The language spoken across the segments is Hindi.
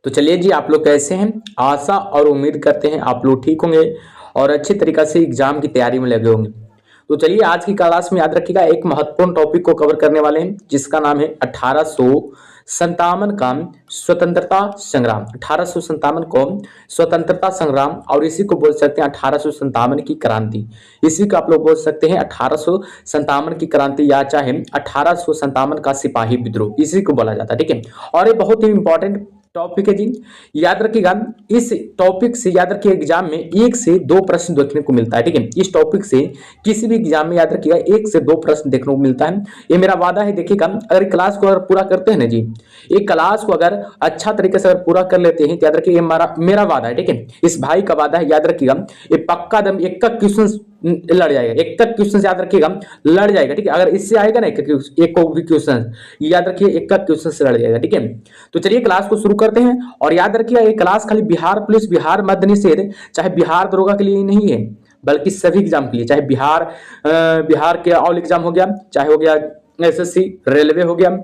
तो चलिए जी, आप लोग कैसे हैं? आशा और उम्मीद करते हैं आप लोग ठीक होंगे और अच्छे तरीके से एग्जाम की तैयारी में लगे होंगे। तो चलिए, आज की क्लास में याद रखिएगा, एक महत्वपूर्ण टॉपिक को कवर करने वाले हैं जिसका नाम है 1857 का स्वतंत्रता संग्राम। 1857 को स्वतंत्रता संग्राम, और इसी को बोल सकते हैं 1857 की क्रांति। इसी को आप लोग बोल सकते हैं 1857 की क्रांति, या चाहे 1857 का सिपाही विद्रोह, इसी को बोला जाता है। ठीक है, और ये बहुत ही इंपॉर्टेंट टॉपिक है जी। याद रखिएगा, इस टॉपिक से याद रखिए एग्जाम में 1 से 2 प्रश्न देखने को मिलता है। ठीक है, इस टॉपिक से किसी भी एग्जाम में याद रखिएगा 1 से 2 प्रश्न देखने को मिलता है। ये मेरा वादा है। देखिएगा, अगर क्लास को अगर पूरा करते हैं ना जी, एक क्लास को अगर अच्छा तरीके से अगर पूरा कर लेते हैं तो याद रखिए, ये मेरा वादा है। ठीक है, इस भाई का वादा है। याद रखिएगा, ये पक्का दम एक का क्वेश्चन लड़ जाएगा, एक तक क्वेश्चन याद रखिएगा, लड़ जाएगा। ठीक है, अगर इससे आएगा ना एक को भी क्वेश्चन, याद रखिए एक का क्वेश्चन से लड़ जाएगा। ठीक है, तो चलिए क्लास को शुरू करते हैं। और याद रखिएगा, ये क्लास खाली बिहार पुलिस, बिहार मद्य निषेध, चाहे बिहार दरोगा के लिए नहीं है, बल्कि सभी एग्जाम के लिए, चाहे बिहार के ऑल एग्जाम हो गया, चाहे हो गया एसएससी, रेलवे हो गया,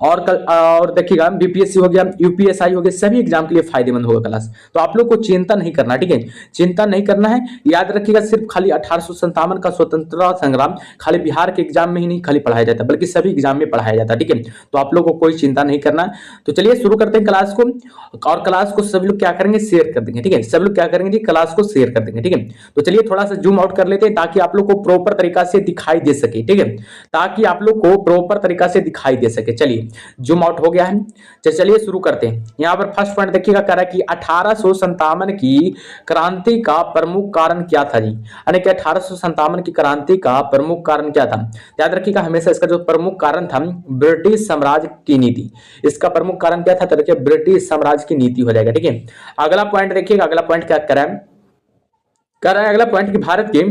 और देखिएगा बीपीएससी हो गया, यूपीएसआई हो गया, सभी एग्जाम के लिए फायदेमंद होगा क्लास। तो आप लोग को चिंता नहीं करना। ठीक है, चिंता नहीं करना है। याद रखिएगा, सिर्फ खाली 1857 का स्वतंत्रता संग्राम खाली बिहार के एग्जाम में ही नहीं खाली पढ़ाया जाता, बल्कि सभी एग्जाम में पढ़ाया जाता है। ठीक है, तो आप लोग को कोई चिंता नहीं करना। तो चलिए शुरू करते हैं क्लास को। और क्लास को सभी लोग क्या करेंगे, शेयर कर देंगे। ठीक है, सब लोग क्या करेंगे जी, क्लास को शेयर कर देंगे। ठीक है, तो चलिए थोड़ा सा जूम आउट कर लेते हैं ताकि आप लोग को प्रॉपर तरीका से दिखाई दे सके। ठीक है, ताकि आप लोग को प्रॉपर तरीका से दिखाई दे सके। चलिए जूम आउट हो गया है। चलिए शुरू करते हैं। यहां पर फर्स्ट पॉइंट देखिएगा, कह रहा है कि 1857 की क्रांति का प्रमुख कारण क्या था जी। यानी कि 1857 की क्रांति का प्रमुख कारण क्या था। याद रखिएगा, हमेशा इसका जो प्रमुख कारण था ब्रिटिश साम्राज्य की नीति। इसका प्रमुख कारण क्या था, तो देखिए ब्रिटिश साम्राज्य की नीति हो जाएगा। ठीक है, अगला पॉइंट देखिएगा, अगला पॉइंट क्या कर रहा है अगला पॉइंट की भारत के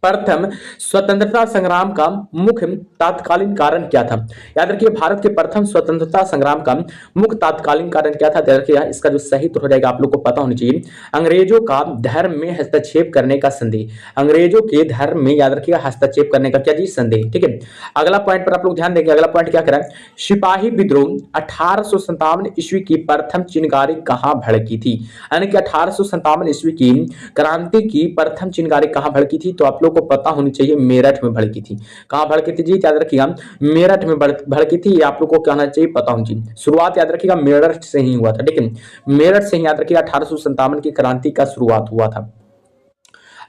प्रथम स्वतंत्रता संग्राम का मुख्य तात्कालीन कारण क्या था। याद रखिए, भारत के प्रथम स्वतंत्रता संग्राम का मुख्य तात्कालीन कारण क्या था। देखिए इसका जो सही उत्तर हो जाएगा, आप लोग को पता होनी चाहिए, अंग्रेजों का धर्म में हस्तक्षेप करने का संदेह। अंग्रेजों के धर्म में याद रखिएगा हस्तक्षेप करने का क्या जी, संदेह। ठीक है, अगला पॉइंट पर आप लोग ध्यान देंगे। अगला पॉइंट क्या करा है, सिपाही विद्रोह 1857 ईस्वी की प्रथम चिनगारी कहां भड़की थी। यानी कि 1857 ईस्वी की क्रांति की प्रथम चिनगारी कहां भड़की थी, तो आप लोग को पता होनी चाहिए, मेरठ में भड़की थी। कहां भड़की थी जी, याद रखिएगा मेरठ में भड़की थी। ये आप लोग को कहना चाहिए, पता होनी चाहिए। शुरुआत याद रखिएगा मेरठ से ही हुआ था। ठीक है, मेरठ से ही याद रखिएगा 1857 की क्रांति का शुरुआत हुआ था।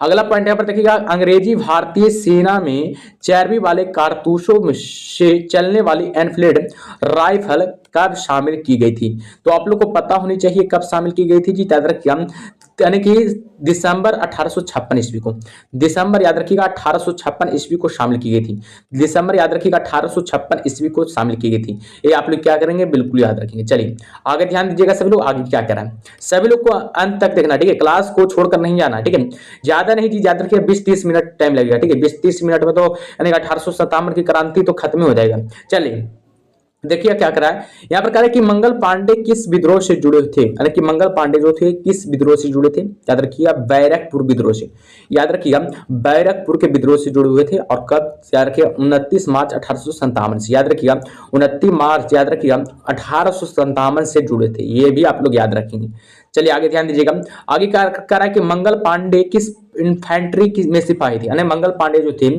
अगला पॉइंट यहां पर देखिएगा, अंग्रेजी भारतीय सेना में चर्बी वाले कारतूसों में से चलने वाली एनफील्ड राइफल कब शामिल की गई थी। तो आप लोग को पता होनी चाहिए कब शामिल की गई थी जी, याद रखिएगा, यानी कि दिसंबर 1856 ईस्वी को। दिसंबर याद रखिएगा 1856 ईस्वी को शामिल की गई थी। दिसंबर याद रखिएगा 1856 ईस्वी को शामिल की गई थी। ये आप लोग क्या करेंगे, बिल्कुल याद रखेंगे। चलिए आगे ध्यान दीजिएगा, सभी लोग आगे क्या करें, सभी लोग को अंत तक देखना। ठीक है, क्लास को छोड़कर नहीं जाना। ठीक है, ज्यादा नहीं जी, याद रखिए 20-30 मिनट टाइम लगेगा। ठीक है, 20-30 मिनट में तो यानी 1857 की क्रांति तो खत्म हो जाएगा। चलिए देखिए क्या करा है, यहां पर कह रहा है कि मंगल पांडे किस विद्रोह से जुड़े थे। यानी कि मंगल पांडे जो थे किस विद्रोह से जुड़े थे, याद रखिएगा बैरकपुर विद्रोह से। याद रखिएगा बैरकपुर के विद्रोह से जुड़े हुए थे। और कब, याद रखिएगा 29 मार्च 1857 से। याद रखिएगा 29 मार्च याद रखिएगा 1857 से जुड़े थे। ये भी आप लोग याद रखेंगे। चलिए आगे ध्यान दीजिएगा, आगे क्या कह रहा है कि मंगल पांडे किस इन्फेंट्री में सिपाही थे। यानी मंगल पांडे जो थे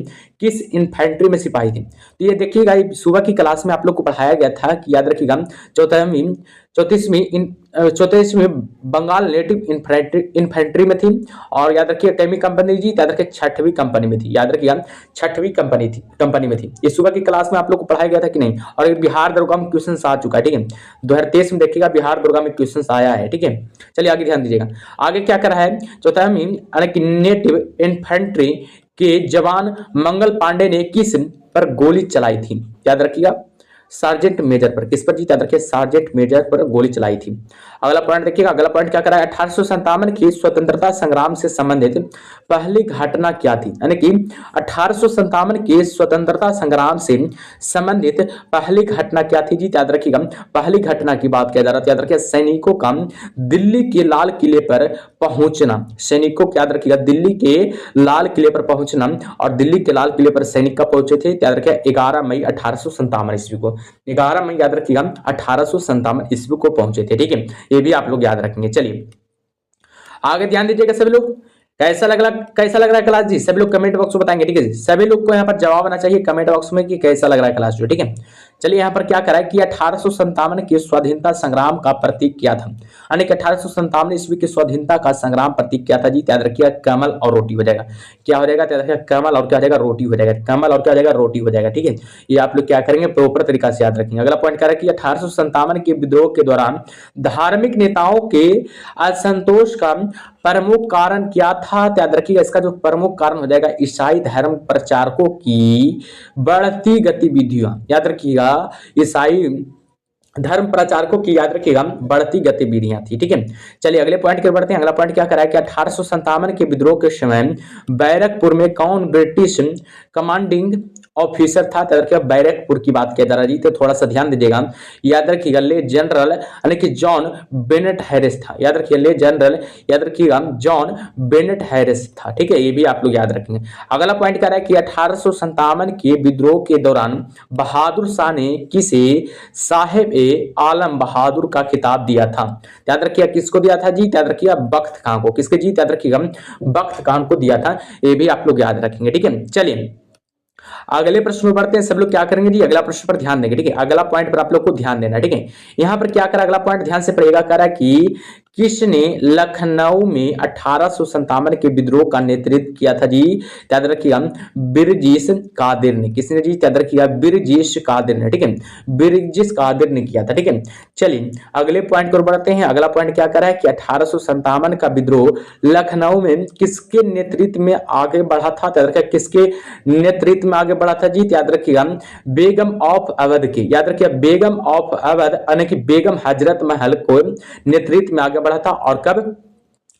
किस इन्फेंट्री में सिपाही थे। तो ये देखिएगा, सुबह की क्लास में आप लोग को पढ़ाया गया था कि याद रखिएगा 34वीं बंगाल नेटिव इन्फेंट्री में थी। और याद रखिए कैमी कंपनी जी, याद रखिए 6वीं कंपनी में थी। याद रखिएगा 6वीं कंपनी में थी। ये सुबह की क्लास में आप लोग को पढ़ाया गया था कि नहीं। और एक बिहार दरोगा में क्वेश्चन आ चुका है। ठीक है, 2023 में देखिएगा बिहार दरोगा में क्वेश्चन आया है। ठीक है, चलिए आगे ध्यान दीजिएगा, आगे क्या कर रहा है, 4वीं यानी कि नेटिव इन्फेंट्री के जवान मंगल पांडे ने किस पर गोली चलाई थी। याद रखिएगा सार्जेंट मेजर पर। किस पर जी, याद रखिए सार्जेंट मेजर पर गोली चलाई थी। अगला पॉइंट देखिएगा, अगला पॉइंट क्या करा है, 1857 की स्वतंत्रता संग्राम से संबंधित पहली घटना क्या थी। यानी कि 1857 के स्वतंत्रता संग्राम से संबंधित पहली घटना क्या थी जी, याद रखिएगा पहली घटना की बात किया जा रहा था। याद रखिए सैनिकों का दिल्ली के लाल किले पर पहुंचना। सैनिकों को याद रखिएगा दिल्ली के लाल किले पर पहुंचना। और दिल्ली के लाल किले पर सैनिक कब पहुंचे थे, याद रखिए 11 मई 1857 ईस्वी को। 11 मई याद रखिएगा 1857 ईस्वी को पहुंचे थे। ठीक है, ये भी आप लोग याद रखेंगे। चलिए आगे ध्यान दीजिएगा सभी लोग। कैसा लग रहा है क्लास जी? सभी लोग कमेंट बॉक्स में बताएंगे। ठीक है जी, सभी लोग को यहाँ पर जवाब आना चाहिए कमेंट बॉक्स में कि कैसा लग रहा है क्लास जो। ठीक है, चलिए यहाँ पर क्या करा है कि 1857 के स्वाधीनता संग्राम का प्रतीक क्या था, यानी कि 1857 ईस्वी के स्वाधीनता का संग्राम प्रतीक क्या था जी? याद रखिएगा कमल और रोटी हो जाएगा। क्या हो जाएगा? याद रखिएगा कमल और क्या हो जाएगा? रोटी हो जाएगा। कमल और क्या हो जाएगा? रोटी हो जाएगा। ठीक है, ये आप लोग क्या करेंगे? प्रॉपर तरीका से याद रखेंगे। अगला पॉइंट क्या है कि 1857 के विद्रोह के दौरान धार्मिक नेताओं के असंतोष का प्रमुख कारण क्या था? याद रखिएगा इसका जो प्रमुख कारण हो जाएगा ईसाई धर्म प्रचारकों की बढ़ती गतिविधियां। याद रखिएगा ईसाई धर्म प्रचारकों की याद रखिएगा बढ़ती गतिविधियां थी। ठीक है, चलिए अगले पॉइंट की बढ़ते हैं। अगला पॉइंट क्या करा है कि 1857 के विद्रोह के समय बैरकपुर में कौन ब्रिटिश कमांडिंग ऑफिसर था? याद रखिएगा बैरकपुर की बात किया जा रहा है जी, तो थोड़ा सा ध्यान दीजिएगा। याद रखिएगा ले जनरल यानी कि जॉन बेनेट हैरिस था। याद रखिए ले जनरल, याद रखिएगा जॉन बेनेट हैरिस था। ठीक है, ये भी आप लोग याद रखेंगे। अगला पॉइंट क्या है कि 1857 के विद्रोह के दौरान बहादुर शाह ने किसे साहेब ए आलम बहादुर का खिताब दिया था? याद रखिएगा किसको दिया था जी? याद रखिएगा बख्त खान को। किसके जी? याद रखिएगा बख्त खान को दिया था। ये भी आप लोग याद रखेंगे। ठीक है, चलिए अगले प्रश्न में बढ़ते हैं। सब लोग क्या करेंगे जी? अगला प्रश्न पर ध्यान देंगे। ठीक है, अगला पॉइंट पर आप लोग को ध्यान देना है। ठीक है, यहां पर क्या करा? अगला पॉइंट ध्यान से पढ़ेगा। करा कि किसने लखनऊ में 1857 के विद्रोह का नेतृत्व किया था जी? याद रखिएगा बिरजिस कादिर ने। किसने जी? याद रखिएगा बिरजिस कादिर ने। ठीक है, बिरजिस कादिर ने किया था। ठीक है, चलिए अगले पॉइंट को बढ़ते हैं। अगला पॉइंट क्या करा है कि 1857 का विद्रोह लखनऊ में किसके नेतृत्व में आगे बढ़ा था? याद रखिएगा किसके नेतृत्व में आगे बढ़ा था जी? याद रखिएगा बेगम ऑफ अवध के। याद रखिएगा बेगम ऑफ अवध यानी कि बेगम हजरत महल को नेतृत्व में आगे बढ़ा था। और कब?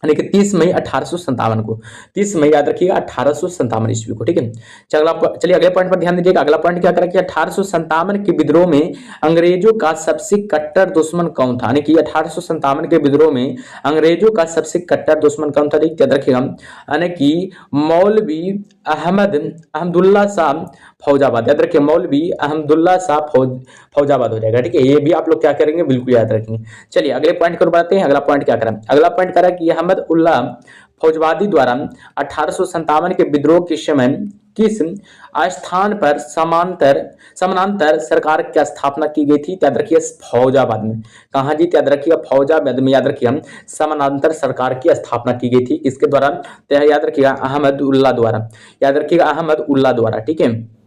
यानी कि 30 मई 1857 को। 30 मई याद रखिएगा 1857 ईस्वी को। ठीक है, चलिए अगले पॉइंट पर ध्यान दीजिएगा। अगला पॉइंट क्या करा कि 1857 के विद्रोह में अंग्रेजों का सबसे कट्टर दुश्मन कौन था? यानी कि 1857 के विद्रोह में अंग्रेजों का सबसे कट्टर दुश्मन कौन था? याद रखिएगा यानी कि मौलवी अहमदुल्ला शाह फौजाबाद। याद रखिए मौलवी अहमदुल्ला शाह फौजाबाद हो जाएगा। ठीक है, ये भी आप लोग क्या करेंगे? बिल्कुल याद रखेंगे। चलिए अगले पॉइंट को बढ़ते हैं। अगला पॉइंट क्या करा? अगला पॉइंट करा कि अहमद उल्ला फौजवादी द्वारा 1857 के विद्रोह के समय किस स्थान पर समानांतर सरकार की स्थापना की गई थी? याद रखिए फौजाबाद में। कहां जी? याद रखिएगा फौजाबाद में। याद रखिए समानांतर सरकार की स्थापना की गई थी। किसके द्वारा? याद रखिएगा अहमद उल्ला द्वारा। याद रखिएगा अहमद उल्ला द्वारा। ठीक है,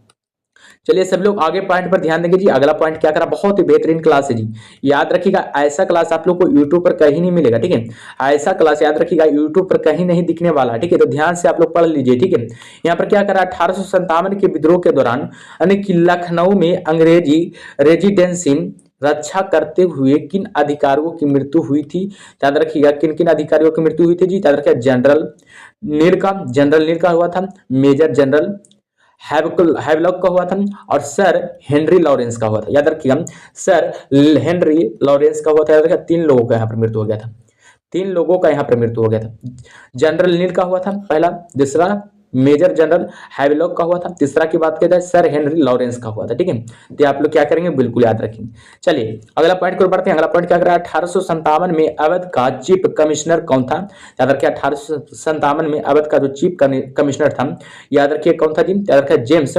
चलिए सब लोग आगे पॉइंट पर ध्यान देंगे जी। अगला पॉइंट क्या करा? बहुत ही बेहतरीन क्लास है जी। याद रखिएगा ऐसा क्लास आप लोग को यूट्यूब पर कहीं नहीं मिलेगा। ठीक है, ऐसा क्लास याद रखिएगा यूट्यूब पर कहीं नहीं दिखने वाला। ठीक है, तो ध्यान से आप लोग पढ़ लीजिए। ठीक है, यहाँ पर क्या करा? 1857 के विद्रोह के दौरान यानी कि लखनऊ में अंग्रेजी रेजिडेंसी रक्षा करते हुए किन अधिकारियों की मृत्यु हुई थी? याद रखिएगा किन किन अधिकारियों की मृत्यु हुई थी जी? याद रखिएगा जनरल नीर का हुआ था, मेजर जनरल हैवलॉक का हुआ था और सर हेनरी लॉरेंस का हुआ था। याद रखिएगा सर हेनरी लॉरेंस का हुआ था। याद रखिएगा 3 लोगों का यहाँ पर मृत्यु हो गया था। 3 लोगों का यहाँ पर मृत्यु हो गया था। जनरल नील का हुआ था पहला, दूसरा मेजर जनरल हैवलॉक का हुआ था, तीसरा की बात किया जाए सर हेनरी लॉरेंस का हुआ था। ठीक है, तो आप लोग क्या करेंगे? बिल्कुल याद रखेंगे। चलिए अगला पॉइंट को बढ़ते हैं। अगला पॉइंट क्या कर रहा है? 1857 में अवध का चीफ कमिश्नर कौन था? याद रखिए 1857 में अवध का जो चीफ कमिश्नर था याद रखिए कौन था जी? याद रखिए जेम्स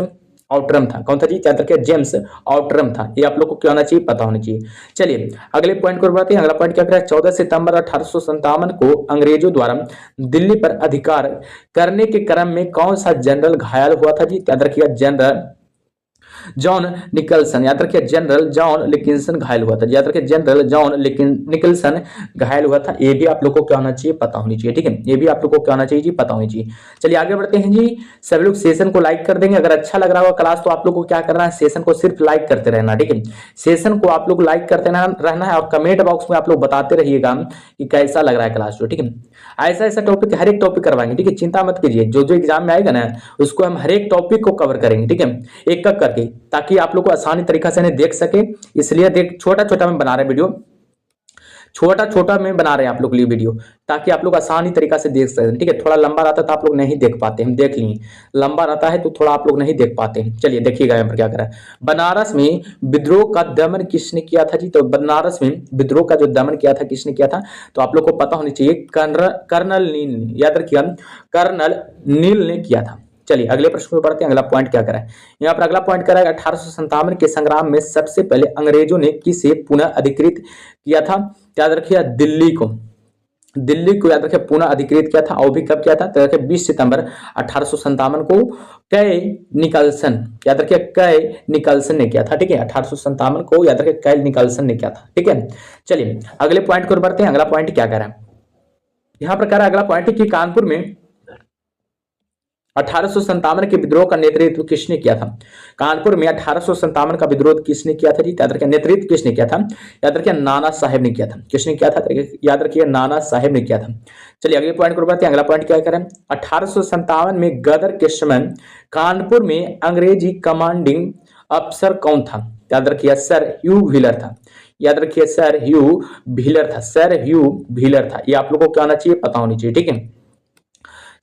आउटरम था। कौन था जी? याद रखिए जेम्स आउटरम था। ये आप लोग को क्या होना चाहिए? पता होना चाहिए। चलिए अगले पॉइंट को बढ़ते हैं। अगला पॉइंट क्या कर रहा है? 14 सितंबर 1857 को अंग्रेजों द्वारा दिल्ली पर अधिकार करने के क्रम में कौन सा जनरल घायल हुआ था जी? याद रखिएगा जनरल जॉन निकलसन। याद रखिए जनरल जॉन निकलसन घायल हुआ था। याद रखिए जनरल जॉन निकलसन घायल हुआ था। ये भी आप लोग को क्या होना चाहिए? पता होनी चाहिए। ठीक है, ये भी आप लोग को क्या होना चाहिए जी? पता होनी चाहिए। चलिए आगे बढ़ते हैं जी। सभी लोग सेशन को लाइक कर देंगे। अगर अच्छा लग रहा होगा क्लास तो आप लोग को क्या करना है? सेशन को सिर्फ लाइक करते रहना। ठीक है, सेशन को आप लोग लाइक करते रहना है और कमेंट बॉक्स में आप लोग बताते रहिएगा कि कैसा लग रहा है क्लास जो। ठीक है, ऐसा ऐसा टॉपिक हर एक टॉपिक करवाएंगे। ठीक है, चिंता मत कीजिए। जो जो एग्जाम में आएगा ना उसको हम हर एक टॉपिक को कवर करेंगे। ठीक है, एक एक करके, ताकि आप लोग को आसानी तरीका से देख सके। इसलिए छोटा छोटा मैं बना रहे वीडियो छोटा छोटा में बना रहे हैं आप लोग के लिए वीडियो, ताकि आप लोग आसानी तरीका से देख सकें। ठीक है, थोड़ा लंबा रहता है तो आप लोग नहीं देख पाते, हम देख लिए, लंबा रहता है तो थोड़ा आप लोग नहीं देख पाते हैं। चलिए देखिएगा यहाँ पर क्या करा है। बनारस में विद्रोह का दमन किसने किया था जी? तो बनारस में विद्रोह का जो दमन किया था किसने किया था? तो आप लोग को पता होनी चाहिए, कर्नल नील ने, याद रखिए, कर्नल नील ने किया था। चलिए अगले प्रश्न में पढ़ते हैं। अगला पॉइंट क्या करा है यहाँ पर? अगला पॉइंट करा है 1857 के संग्राम में सबसे पहले अंग्रेजों ने किसे पुनः अधिकृत किया था? याद रखिए दिल्ली को, दिल्ली को याद रखिए पुनः अधिकृत किया था। और भी कब किया था? तो देखिए 20 सितंबर 1857 को कय निकलसन, याद रखिए कय निकलसन ने किया था। ठीक है, 1857 को याद रखिए कय निकलसन ने किया था। ठीक है, चलिए अगले पॉइंट को बढ़ते हैं। अगला पॉइंट क्या कह रहा है यहाँ पर? कह रहा है अगला पॉइंट कि कानपुर में 1857 के विद्रोह का नेतृत्व किसने किया था? कानपुर में 1857 का विद्रोह किसने किया था जी? याद रखिए नेतृत्व किसने किया था? याद रखिए नाना साहेब ने किया था। किसने किया था? याद रखिए नाना साहेब ने किया था। चलिए अगले पॉइंट को बढ़ते हैं। अगला पॉइंट क्या करें? 1857 में गदर के समय कानपुर में अंग्रेजी कमांडिंग अफसर कौन था? याद रखिए सर ह्यू व्हीलर था। याद रखिए सर ह्यू व्हीलर था, सर ह्यू व्हीलर था। ये आप लोगों को क्या आना चाहिए? पता होनी चाहिए। ठीक है,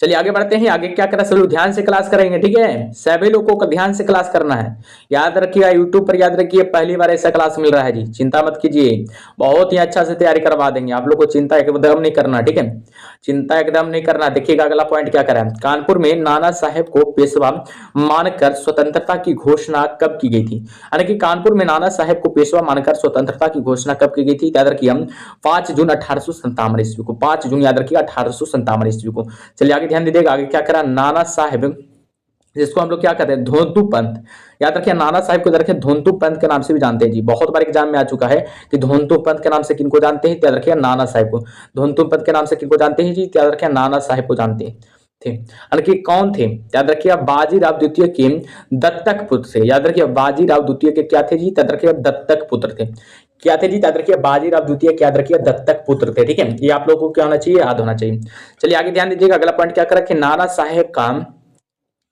चलिए आगे बढ़ते हैं। आगे क्या करें? सभी ध्यान से क्लास करेंगे। ठीक है, सभी लोगों को ध्यान से क्लास करना है। याद रखिएगा यूट्यूब पर, याद रखिए पहली बार ऐसा क्लास मिल रहा है जी, चिंता मत कीजिए, बहुत ही अच्छा से तैयारी करवा देंगे आप लोग को, चिंता एकदम नहीं करना। ठीक है, चिंता एकदम नहीं करना। देखिएगा अगला पॉइंट क्या करें? कानपुर में नाना साहेब को पेशवा मानकर स्वतंत्रता की घोषणा कब की गई थी? यानी कि कानपुर में नाना साहेब को पेशवा मानकर स्वतंत्रता की घोषणा कब की गई थी? याद रखिए हम 5 जून 1857 ईस्वी को, 5 जून याद रखिएगा 1857 ईस्वी को। चलिए आगे ध्यान दीजिएगा, आगे क्या करा नाना साहेब, जिसको हम लोग क्या कहते हैं धोंतू पंत। याद रखिए नाना साहेब को याद रखिए धोंतू पंत के नाम से भी जानते हैं जी, बहुत बार एग्जाम में आ चुका है कि धोंतू पंत के नाम से किनको जानते हैं? याद रखिए नाना साहेब को। धोंतू पंत के नाम से किनको जानते हैं जी? याद रखिए नाना साहेब को जानते हैं थे। यानी कि कौन थे? याद रखिए बाजीराव द्वितीय के दत्तक पुत्र थे। याद रखिए बाजीराव द्वितीय के क्या थे जी? याद रखिए दत्तक पुत्र थे। क्या थे जी? याद रखिए बाजीराव द्वितीय याद रखिए दत्तक पुत्र थे। ठीक है, ये आप लोगों को क्या होना चाहिए? याद होना चाहिए। चलिए आगे ध्यान दीजिएगा, अगला पॉइंट क्या करा कि नाना साहेब का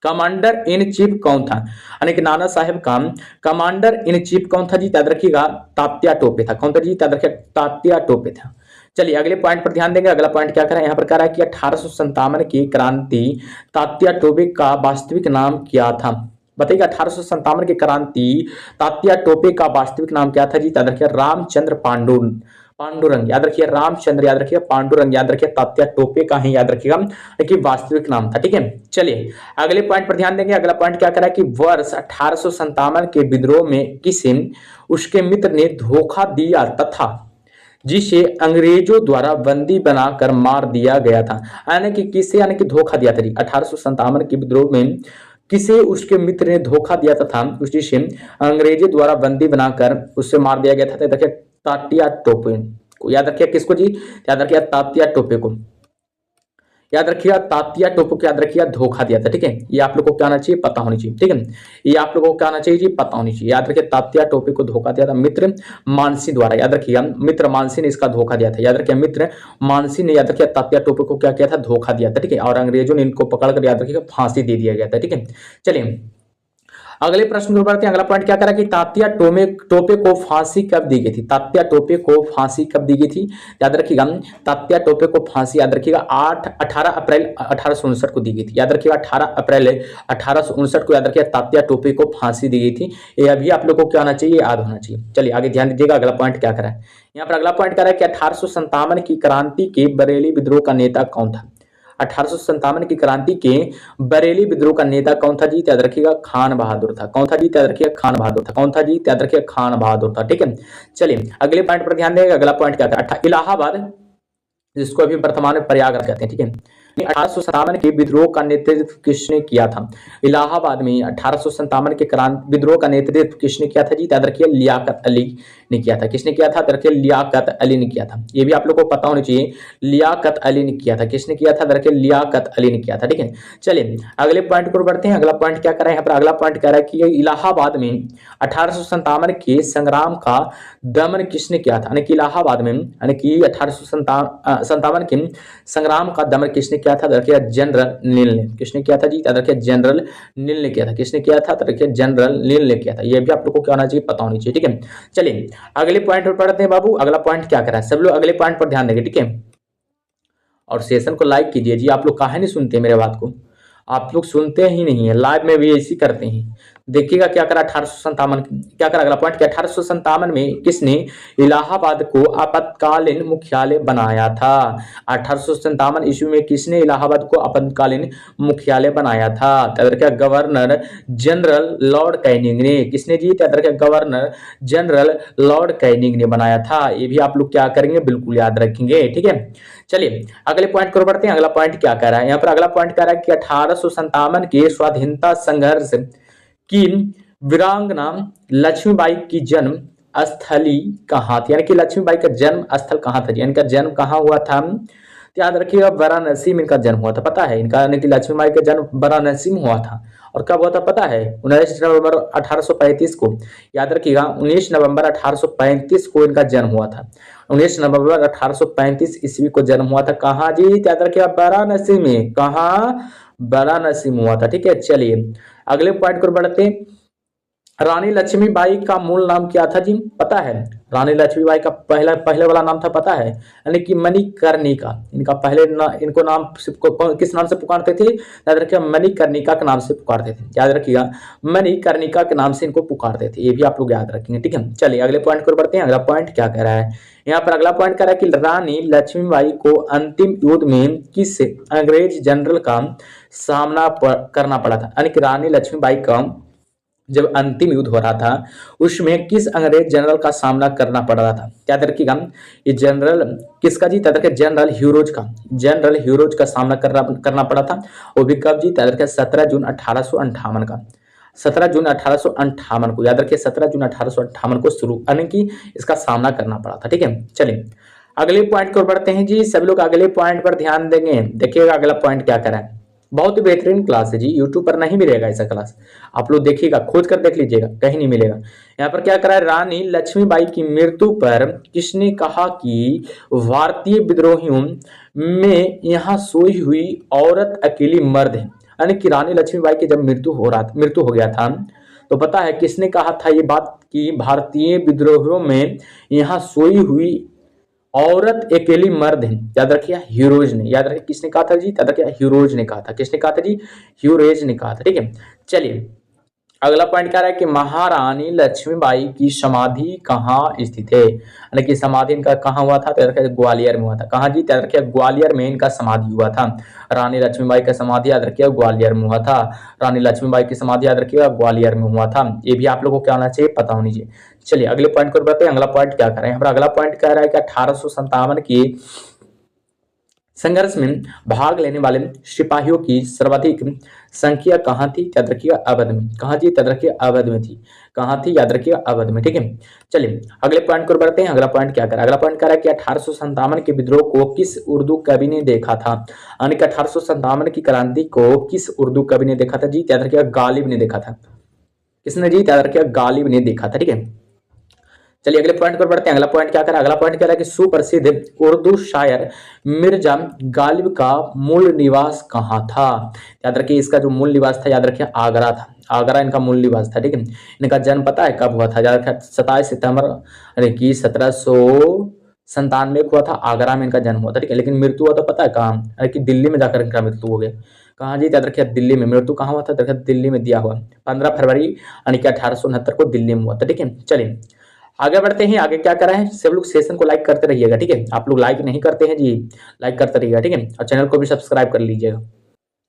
कमांडर इन चीफ कौन था? यानी कि नाना साहेब का कमांडर इन चीफ कौन था जी? याद रखिएगा तात्या टोपे था। कौन था जी? याद रखिए तात्या टोपे था। चलिए अगले पॉइंट पर ध्यान देंगे। अगला पॉइंट क्या करा यहाँ पर? कह रहा है कि 1857 की क्रांति तात्या टोपे का वास्तविक नाम क्या था? बताइए 1857 की क्रांति तात्या टोपे का वास्तविक नाम क्या था जी? याद रखिए रामचंद्र पांडुरंग। याद रखिए रामचंद्र, याद रखिए पांडुरंग, याद रखिए तात्या टोपे का ही याद रखिएगा कि वास्तविक नाम था। ठीक है, चलिए अगले पॉइंट पर ध्यान देंगे। अगला पॉइंट क्या करा कि वर्ष 1857 के विद्रोह में किसे उसके मित्र ने धोखा दिया तथा जिसे अंग्रेजों द्वारा बंदी बनाकर मार दिया गया था? यानी कि किसे, यानी कि धोखा दिया था जी 1857 के विद्रोह में किसे उसके मित्र ने धोखा दिया था, उस जिसे अंग्रेजों द्वारा बंदी बनाकर उससे मार दिया गया था? देखिए तात्या टोपे को। याद रखिए किसको जी? याद रखिए तात्या टोपे को। याद रखिएगा तात्या टोपे को याद रखिएगा धोखा दिया था। ठीक है, ये आप लोगों को क्या आना चाहिए? पता होनी चाहिए। ठीक है, ये आप लोगों को क्या आना चाहिए जी? पता होनी चाहिए। याद रखिए तात्या टोपे को धोखा दिया था मित्र मानसी द्वारा। याद रखिएगा मित्र मानसी ने इसका धोखा दिया था। याद रखिए मित्र मानसी ने याद रखिए तात्या टोपे को क्या किया था? धोखा दिया था। ठीक है, और अंग्रेजों ने इनको पकड़कर याद रखिएगा फांसी दे दिया गया था। ठीक है, चलिए अगले प्रश्न को बढ़ते हैं। अगला पॉइंट क्या करा कि तात्या टोपे को फांसी कब दी गई थी? तात्या टोपे को फांसी कब दी गई थी? याद रखिएगा तात्या टोपे को फांसी याद रखिएगा 18 अप्रैल 1859 को दी गई थी। याद रखिएगा 18 अप्रैल 1859 को याद रखिएगा तात्या टोपे को फांसी दी गई थी। ये अभी आप लोग को क्या होना चाहिए? याद होना चाहिए। चलिए आगे ध्यान दीजिएगा, अगला पॉइंट क्या करा है यहाँ पर? अगला पॉइंट करा है कि 1857 की क्रांति के बरेली विद्रोह का नेता कौन था? 1857 की क्रांति के बरेली विद्रोह का नेता कौन था जी? याद रखिएगा खान बहादुर था। कौन था जी? याद रखिएगा खान बहादुर था। कौन था जी? याद रखिएगा खान बहादुर था। ठीक है, चलिए अगले पॉइंट पर ध्यान देगा। अगला पॉइंट क्या था? इलाहाबाद, जिसको अभी वर्तमान में प्रयागराज कहते हैं। ठीक है, 1857 के विद्रोह का नेतृत्व किसने किया था? इलाहाबाद में 1857 के क्रांति विद्रोह का नेतृत्व किसने किया था जी? याद रखिए लियाकत अली ने किया था। किसने किया था? रखिए लियाकत अली ने किया था। ये भी आप लोग को पता होना चाहिए, लियाकत अली ने किया था। किसने किया था? रखिए लियाकत अली ने किया था। ठीक है, चलिए अगले पॉइंट पर बढ़ते हैं। अगला पॉइंट क्या कर रहा है यहाँ पर? अगला पॉइंट कह रहा है कि इलाहाबाद में 1857 के संग्राम का दमन किसने किया था? यानी कि इलाहाबाद में यानी कि 1857 के संग्राम का दमन किसने किया था? रखिए जनरल नील ने। किसने किया था जी? रखिए जनरल नील ने किया था। किसने किया था? रखिए जनरल नील ने किया था। ये भी आप लोग को क्या होना चाहिए? पता होनी चाहिए। ठीक है, चलिए अगले पॉइंट पर पढ़ते हैं बाबू। अगला पॉइंट क्या करा है, सब लोग अगले पॉइंट पर ध्यान देंगे, ठीक है। और सेशन को लाइक कीजिए जी। आप लोग काहे नहीं सुनते मेरे बात को, आप लोग सुनते ही नहीं है, लाइव में भी ऐसी करते हैं। देखिएगा क्या करा 1857, क्या करा अगला पॉइंट क्या, 1857 में किसने इलाहाबाद को आपातकालीन मुख्यालय बनाया था। 1857 ईस्वी में किसने इलाहाबाद को आपातकालीन मुख्यालय बनाया था, याद रखिए गवर्नर जनरल लॉर्ड कैनिंग ने। किसने जी, याद रखिए गवर्नर जनरल लॉर्ड कैनिंग ने बनाया था। ये भी आप लोग क्या करेंगे, बिल्कुल याद रखेंगे, ठीक है। चलिए अगले पॉइंट को बढ़ते हैं। अगला पॉइंट क्या कह रहा है यहाँ पर, अगला पॉइंट कह रहा है कि 1857 के स्वाधीनता संघर्ष की वीरांगना लक्ष्मीबाई की जन्म स्थली कहाँ थी, यानी कि लक्ष्मीबाई का जन्म स्थल कहाँ था, इनका जन्म कहाँ हुआ था। तो याद रखिएगा वाराणसी में इनका जन्म हुआ था, पता है इनका, यानी कि लक्ष्मीबाई का जन्म वाराणसी में हुआ था। और कब हुआ था पता है, 19 नवंबर 1835 को। याद रखिएगा 19 नवंबर 1835 को इनका जन्म हुआ था। 19 नवंबर 1835 ईस्वी को जन्म हुआ था। कहाँ जी, याद रखिएगा वाराणसी में। कहाँ, वाराणसी में हुआ था, ठीक है। चलिए अगले पॉइंट पर बढ़ते हैं। रानी लक्ष्मीबाई का मूल नाम क्या था जी, पता है। रानी लक्ष्मीबाई का पहले वाला नाम था पता है, यानी कि मणिकर्णिका। इनका इनको नाम किस नाम से पुकारते थे, याद रखिएगा मणिकर्णिका के नाम से पुकारते थे। याद रखिएगा मणिकर्णिका के नाम से इनको पुकारते थे, ये भी आप लोग याद रखेंगे, ठीक है। चलिए अगले पॉइंट पर बढ़ते हैं। अगला पॉइंट क्या कह रहा है यहाँ पर, अगला पॉइंट कह रहा है कि रानी लक्ष्मीबाई को अंतिम युद्ध में किस अंग्रेज जनरल का सामना करना पड़ा था, यानी कि रानी लक्ष्मीबाई का जब अंतिम युद्ध हो रहा था उसमें किस अंग्रेज जनरल का सामना करना पड़ रहा था। याद रखिएगा ये जनरल किसका जी, याद रखिए जनरल ह्यूरोज का, जनरल ह्यूरोज का सामना करना पड़ा था। वो भी कब जी, याद रखिए 17 जून 1858 का, 17 जून 1858 को। याद रखिए 17 जून 1858 को शुरू, यानी कि इसका सामना करना पड़ा था, ठीक है। चलिए अगले पॉइंट को बढ़ते हैं जी। सभी लोग अगले पॉइंट पर ध्यान देंगे। देखिएगा अगला पॉइंट क्या करा है, बहुत ही बेहतरीन क्लास है जी, यूट्यूब पर नहीं मिलेगा ऐसा क्लास, आप लोग देखिएगा, खोज कर देख लीजिएगा, कहीं नहीं मिलेगा। यहाँ पर क्या करा है, रानी लक्ष्मीबाई की मृत्यु पर किसने कहा कि भारतीय विद्रोहियों में यहाँ सोई हुई औरत अकेली मर्द है, यानी कि रानी लक्ष्मीबाई की जब मृत्यु हो गया था तो पता है किसने कहा था ये बात कि भारतीय विद्रोहियों में यहाँ सोई हुई औरत अकेली मर्द है। याद रखिए ह्यूरोज ने, याद रखिए किसने कहा था जी, याद रखिए ह्यूरोज ने कहा था। किसने कहा था जी, ह्यूरोज ने कहा था, ठीक है। चलिए अगला पॉइंट क्या रहा है कि महारानी लक्ष्मीबाई की समाधि कहाँ स्थित है, यानी कि समाधि इनका कहाँ हुआ था, तो ग्वालियर में हुआ था। कहाँ जी, याद रखिए ग्वालियर में इनका समाधि हुआ था। रानी लक्ष्मीबाई का समाधि याद रखिए ग्वालियर में हुआ था। रानी लक्ष्मीबाई की समाधि याद रखिएगा ग्वालियर में हुआ था। ये भी आप लोगों को क्या होना चाहिए, पता होनी चाहिए। चलिए अगले पॉइंट को बताते हैं। अगला पॉइंट क्या कर रहे हैं यहाँ पर, अगला पॉइंट कह रहा है कि 1857 की संघर्ष में भाग लेने वाले सिपाहियों की सर्वाधिक संख्या कहाँ थी, याद रखिएगा अवध में। कहाँ थी, याद रखिए अवध में थी। कहाँ थी, याद रखिएगा अवध में, ठीक है। चलिए अगले पॉइंट को बढ़ते हैं। अगला पॉइंट क्या करा, अगला पॉइंट कह रहा है कि 1857 के विद्रोह को किस उर्दू कवि ने देखा था, यानी कि 1857 की क्रांति को किस उर्दू कवि ने देखा था जी, याद रखिएगा गालिब ने देखा था। किसने जी, याद रखिएगा गालिब ने देखा था, ठीक है। चलिए अगले पॉइंट पर बढ़ते हैं। अगला पॉइंट क्या करा, अगला पॉइंट क्या है कि सुप्रसिद्ध उर्दू शायर मिर्जा गालिब का मूल निवास कहाँ था। याद रखिए इसका जो मूल निवास था, याद रखिए आगरा था। आगरा इनका मूल निवास था, ठीक है। इनका जन्म पता है कब हुआ था, याद रखिए 27 सितंबर की 1797 को हुआ था। आगरा में इनका जन्म हुआ था, ठीक है। लेकिन मृत्यु हुआ तो पता है कहाँ, कि दिल्ली में जाकर इनका मृत्यु हो गया। कहाँ जी, याद रखिए दिल्ली में। मृत्यु कहाँ हुआ था, दिल्ली में दिया हुआ 15 फरवरी यानी कि 1869 को दिल्ली में हुआ था, ठीक है। चलिए आगे बढ़ते हैं। आगे क्या करा है, सब लोग सेशन को लाइक करते रहिएगा, ठीक है। आप लोग लाइक नहीं करते हैं जी, लाइक करते रहिएगा, ठीक है। और चैनल को भी सब्सक्राइब कर लीजिएगा।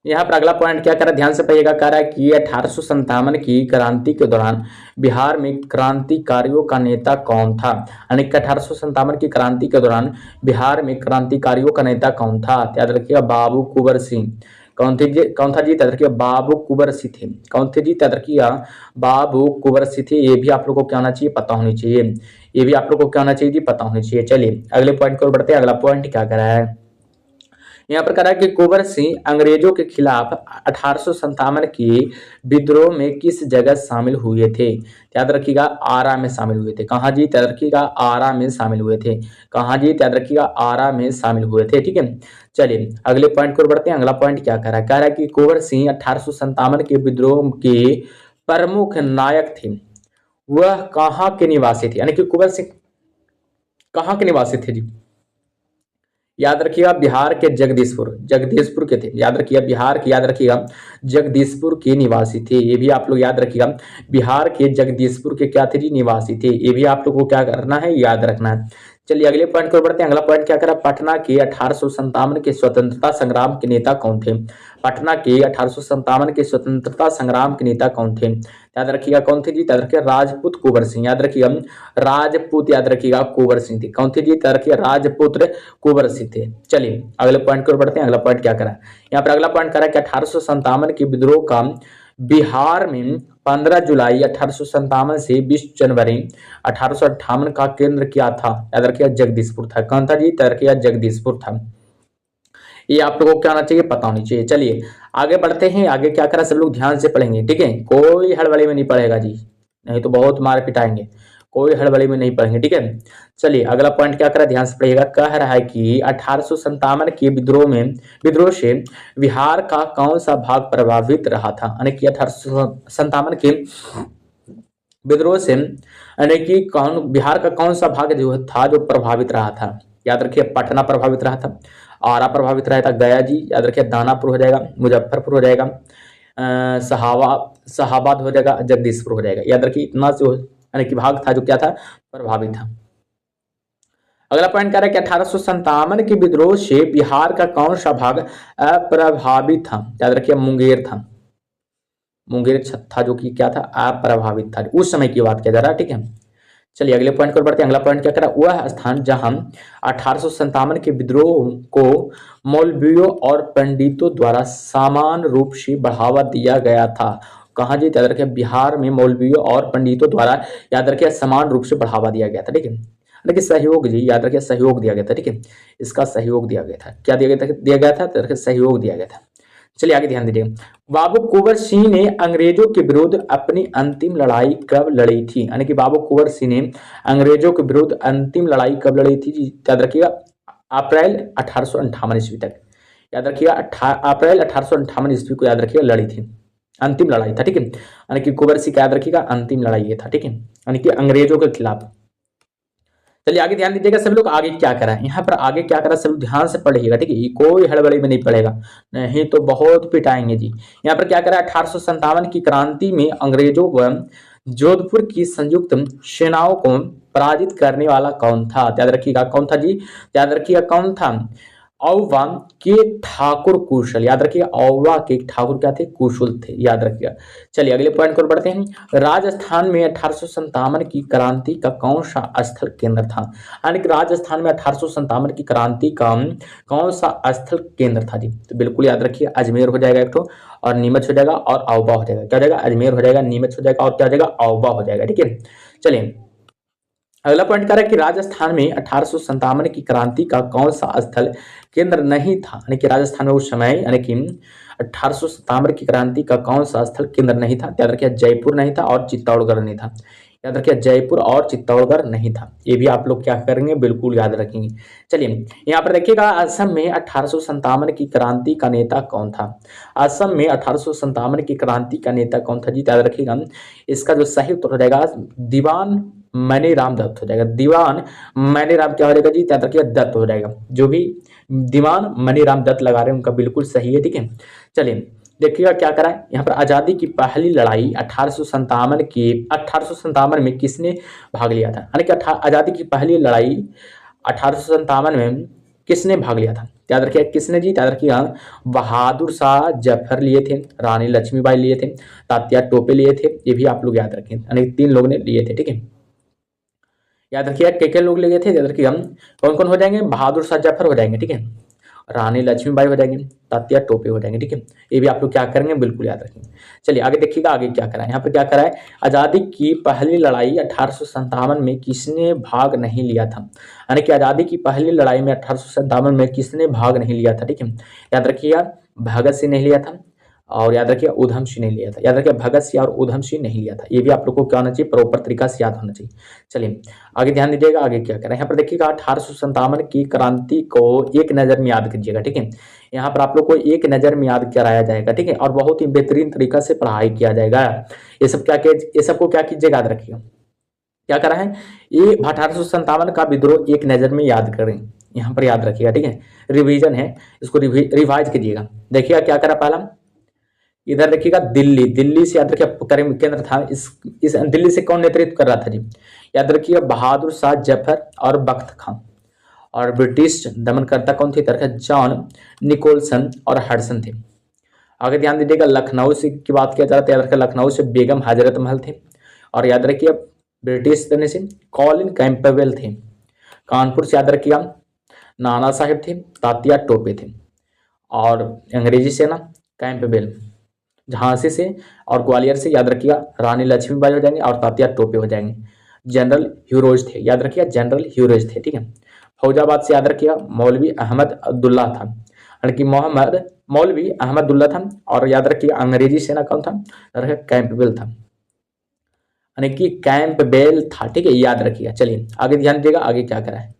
यहाँ पर अगला पॉइंट क्या करा, ध्यान से पढ़िएगा। कह रहा है कि 1857 की क्रांति के दौरान बिहार में क्रांतिकारियों का नेता कौन था, यानी कि 1857 की क्रांति के दौरान बिहार में क्रांतिकारियों का नेता कौन था, याद रखिएगा बाबू कुंवर सिंह। कौन था जी, याद रखिए बाबू कुंवर सिंह थे। कौन थे जी, याद रखिएगा बाबू कुंवर सिंह थे। ये भी आप लोगों को क्या होना चाहिए, पता होनी चाहिए। ये भी आप लोगों को क्या होना चाहिए जी, पता होनी चाहिए। चलिए अगले पॉइंट को बढ़ते हैं। अगला पॉइंट क्या कर रहा है यहाँ पर, कह रहा है कि कुंवर सिंह अंग्रेजों के खिलाफ 1857 के विद्रोह में किस जगह शामिल हुए थे, याद रखिएगा आरा में शामिल हुए थे। कहाँ जी, याद रखिएगा आरा में शामिल हुए थे। कहाँ जी, याद रखिएगा आरा में शामिल हुए थे, ठीक है। चलिए अगले पॉइंट को बढ़ते हैं। अगला पॉइंट क्या कह रहा है कि कुंवर सिंह 1857 के विद्रोह के प्रमुख नायक थे। वह कहाँ के निवासी थे, यानी कि कुंवर सिंह कहाँ के निवासी थे जी? याद रखिएगा बिहार के जगदीशपुर, जगदीशपुर के थे। याद रखिएगा बिहार के, याद रखिएगा जगदीशपुर के निवासी थे। ये भी आप लोग याद रखिएगा, बिहार के जगदीशपुर के क्या थे जी? निवासी थे। ये भी आप लोग को क्या करना है? याद रखना है। चलिए अगले पॉइंट को बढ़ते हैं। अगला पॉइंट क्या करा? पटना के 1857 के स्वतंत्रता संग्राम के नेता कौन थे? पटना के 1857 के स्वतंत्रता संग्राम के नेता कौन थे? याद रखिएगा कौन थे जी? याद रखिएगा राजपूत कुंवर सिंह। याद रखिएगा राजपूत, याद रखिएगा कुंवर सिंह थे। कौन थे जी? याद रखिएगा राजपुत्र कुंवर सिंह थे। चलिए अगले पॉइंट को बढ़ते हैं। अगला पॉइंट क्या करा? यहाँ पर अगला पॉइंट करा कि 1857 के विद्रोह का बिहार में 15 जुलाई 1857 से 20 जनवरी 1858 का केंद्र क्या था? याद रखिएगा जगदीशपुर था। कौन था जी? याद रखिएगा जगदीशपुर था। ये आप लोगों को क्या आना चाहिए? पता होनी चाहिए। चलिए आगे बढ़ते हैं। आगे क्या करा? सब लोग ध्यान से पढ़ेंगे, ठीक है? कोई हड़बड़ी में नहीं पढ़ेगा जी, नहीं तो बहुत मार पिटाएंगे। कोई हड़बड़ी में नहीं पढ़ेंगे, ठीक है? चलिए अगला पॉइंट क्या करा? ध्यान से पढ़िएगा। कह रहा है कि 1857 के विद्रोह से बिहार का कौन सा भाग प्रभावित रहा था? यानी कि 1857 के विद्रोह से यानी कि कौन बिहार का कौन सा भाग जो था जो प्रभावित रहा था? याद रखिए पटना प्रभावित रहा था, आरा प्रभावित रहा था, गया जी, याद रखिए दानापुर हो जाएगा, मुजफ्फरपुर हो जाएगा, शाहाबाद हो जाएगा, जगदीशपुर हो जाएगा। याद रखिए इतना जो यानी कि भाग था जो क्या था? प्रभावित था। अगला पॉइंट क्या है कि 1857 के विद्रोह से बिहार का कौन सा भाग अप्रभावित था? याद रखिए मुंगेर था, मुंगेर था जो कि क्या था? अप्रभावित था। उस समय की बात किया जा रहा है, ठीक है? चलिए अगले पॉइंट पर बढ़ते हैं। अगला पॉइंट क्या करा? वह स्थान जहां 1857 के विद्रोह को मौलवियों और पंडितों द्वारा समान रूप से बढ़ावा दिया गया था। कहाँ जी? याद रखिए बिहार में मौलवियों और पंडितों द्वारा, याद रखिए समान रूप से बढ़ावा दिया गया था, ठीक है? देखिए सहयोग जी, याद रखिए सहयोग दिया गया था, ठीक है? इसका सहयोग दिया गया था। क्या दिया गया था? दिया गया था तो रखिए सहयोग दिया गया था। चलिए आगे ध्यान दीजिए। बाबू कुंवर सिंह ने अंग्रेजों के विरुद्ध अपनी अंतिम लड़ाई कब लड़ी थी? यानी कि बाबू कुंवर सिंह ने अंग्रेजों के विरुद्ध अंतिम लड़ाई कब लड़ी थी जी? याद रखिएगा अप्रैल 1858 ईस्वी तक। याद रखिएगा अप्रैल 1858 ईस्वी को याद रखिएगा लड़ी थी, अंतिम लड़ाई था, ठीक है? यानी कि कुंवर सिंह का याद रखिएगा अंतिम लड़ाई ये था, ठीक है? यानी कि अंग्रेजों के खिलाफ। चलिए आगे ध्यान दीजिएगा सब लोग। आगे क्या करा है यहाँ पर? आगे क्या करा सब लोग ध्यान से पढ़िएगा, ठीक है? ये कोई हड़बड़ी में नहीं पड़ेगा, नहीं तो बहुत पिटाएंगे जी। यहाँ पर क्या करा? 1857 की क्रांति में अंग्रेजों व जोधपुर की संयुक्त सेनाओं को पराजित करने वाला कौन था? याद रखिएगा कौन था जी? याद रखिएगा कौन था? औवा के ठाकुर कुशल। याद रखिएगा औवा के ठाकुर क्या थे? कुशल थे, याद रखिएगा। चलिए अगले पॉइंट को बढ़ते हैं। राजस्थान में 1857 की क्रांति का कौन सा स्थल केंद्र था? यानी कि राजस्थान में 1857 की क्रांति का कौन सा स्थल केंद्र था जी? तो बिल्कुल याद रखिए अजमेर हो जाएगा एक तो, और नीमच हो जाएगा, और औवा हो जाएगा। क्या हो जाएगा? अजमेर हो जाएगा, नीमच हो जाएगा, और क्या हो जाएगा? औवा हो जाएगा, ठीक है? चलिए अगला पॉइंट कह रहा है कि राजस्थान में 1857 की क्रांति का कौन सा स्थल केंद्र नहीं था? यानी कि राजस्थान में उस समय यानी कि 1857 की क्रांति का कौन सा स्थल केंद्र नहीं था? याद रखिए जयपुर नहीं था और चित्तौड़गढ़ नहीं था। याद रखिए जयपुर और चित्तौड़गढ़ नहीं था। ये भी आप लोग क्या करेंगे? बिल्कुल याद रखेंगे। चलिए यहाँ पर देखिएगा असम में 1857 की क्रांति का नेता कौन था? असम में 1857 की क्रांति का नेता कौन था जी? याद रखिएगा इसका जो सही उत्तर हो जाएगा दीवान मनीराम दत्त हो जाएगा। दीवान मनीराम क्या हो जाएगा जी? याद रखिए दत्त हो जाएगा। जो भी दीवान मनीराम दत्त लगा रहे हैं उनका बिल्कुल सही है, ठीक है? चलिए देखिएगा क्या करा है यहाँ पर। आजादी की पहली लड़ाई 1857 में किसने भाग लिया था? यानी कि आजादी की पहली लड़ाई 1857 में किसने भाग लिया था? याद रखिए किसने जी? याद रखिए बहादुर शाह जफर लिए थे, रानी लक्ष्मीबाई लिए थे, तात्या टोपे लिए थे। ये भी आप लोग याद रखें, यानी 3 लोग ने लिए थे, ठीक है? याद रखिए क्या लोग ले गए थे? याद रखिए हम कौन कौन हो जाएंगे? बहादुर शाह जफर हो जाएंगे, ठीक है? रानी लक्ष्मीबाई हो जाएंगे, तात्या टोपे हो जाएंगे, ठीक है? ये भी आप लोग क्या करेंगे? बिल्कुल याद रखेंगे। चलिए आगे देखिएगा आगे क्या करा है यहाँ पर। क्या करा है? आजादी की पहली लड़ाई 1857 में किसने भाग नहीं लिया था? यानी कि आजादी की पहली लड़ाई में 1857 में किसने भाग नहीं लिया था? ठीक है, याद रखिएगा भगत सिंह नहीं लिया था, और याद रखिए उधम सिंह नहीं लिया था। याद रखिए भगत सिंह और उधम सिंह नहीं लिया था। ये भी आप लोग को क्या होना चाहिए? प्रॉपर तरीका से याद होना चाहिए। चलिए आगे ध्यान दीजिएगा आगे क्या करें यहाँ पर। देखिएगा 1857 की क्रांति को एक नज़र में याद कीजिएगा, ठीक है? यहाँ पर आप लोग को एक नज़र में याद कराया जाएगा, ठीक है? और बहुत ही बेहतरीन तरीका से पढ़ाई किया जाएगा। ये सब को क्या कीजिएगा? याद रखिएगा क्या करा है, ये 1857 का विद्रोह एक नज़र में याद करें, यहाँ पर याद रखिएगा, ठीक है, रिवीजन है, इसको रिवाइज कीजिएगा। देखिएगा क्या करा पहला, इधर देखिएगा दिल्ली, दिल्ली से याद रखिए केंद्र था, इस दिल्ली से कौन नेतृत्व कर रहा था जी, याद रखिएगा बहादुर शाह जफर और बख्त खां। और ब्रिटिश दमनकर्ता कौन थे, तरह जॉन निकोलसन और हडसन थे। आगे ध्यान दीजिएगा लखनऊ से की बात किया जा रहा था, याद रखिए लखनऊ से बेगम हजरत महल थे। और याद रखिए ब्रिटिश देने से कॉलिन कैंपबेल थे। कानपुर से याद रखिएगा नाना साहिब थे, तात्या टोपे थे। और अंग्रेजी सेना कैंपबेल। झांसी से और ग्वालियर से याद रखिएगा रानी लक्ष्मीबाई हो जाएंगे और तात्या टोपे हो जाएंगे। जनरल ह्यूरोज थे, याद रखिएगा जनरल ह्यूरोज थे, ठीक है। फौजाबाद से याद रखिएगा मौलवी अहमद अब्दुल्ला था, यानी कि मोहम्मद मौलवी अहमदुल्ला था। और याद रखिएगा अंग्रेजी सेना कौन था, कैंपबेल था, यानी कि कैंपबेल था, ठीक है, याद रखिएगा। चलिए आगे ध्यान दीजिएगा, आगे क्या करा है,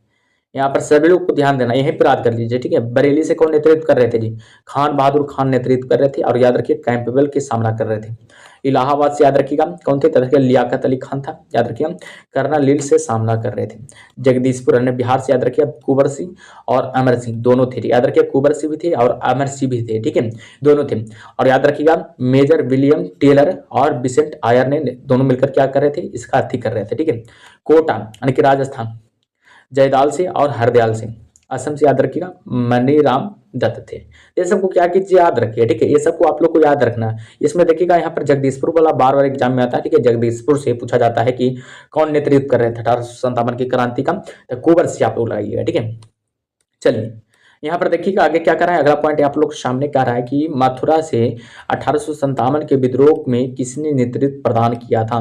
यहाँ पर सभी लोग को ध्यान देना, यहीं पर याद कर लीजिए, ठीक है। बरेली से कौन नेतृत्व कर रहे थे जी, खान बहादुर खान नेतृत्व कर रहे थे। और याद रखिए कैंपबेल के सामना कर रहे थे। इलाहाबाद से याद रखिएगा कौन थे, तरह लियाकत अली खान था, याद रखिएगा कर्नल लील से सामना कर रहे थे। जगदीशपुर अन्य बिहार से याद रखिए कुंवर सिंह और अमर सिंह दोनों थे, याद रखिए कुंवर सिंह भी थे और अमर सिंह भी थे, ठीक है, दोनों थे। और याद रखिएगा मेजर विलियम टेलर और बिसेंट आयर ने दोनों मिलकर क्या कर रहे थे, इसका अर्थी कर रहे थे, ठीक है। कोटा यानी कि राजस्थान जयदाल से और हरदयाल से। असम से याद रखिएगा मनीराम दत्त थे। ये सबको क्या कीजिए, याद रखिए, ठीक है, ये सबको आप लोग को याद रखना है। इसमें देखिएगा यहाँ पर जगदीशपुर वाला बार बार एग्जाम में आता है, ठीक है। जगदीशपुर से पूछा जाता है कि कौन नेतृत्व कर रहे थे 1857 की क्रांति का, तो कुंवर सिंह आप लोग लगाइएगा, ठीक है। चलिए यहाँ पर देखिएगा आगे क्या कर रहा है, अगला पॉइंट आप लोग सामने कह रहा है कि मथुरा से 1857 के विद्रोह में किसने नेतृत्व प्रदान किया था,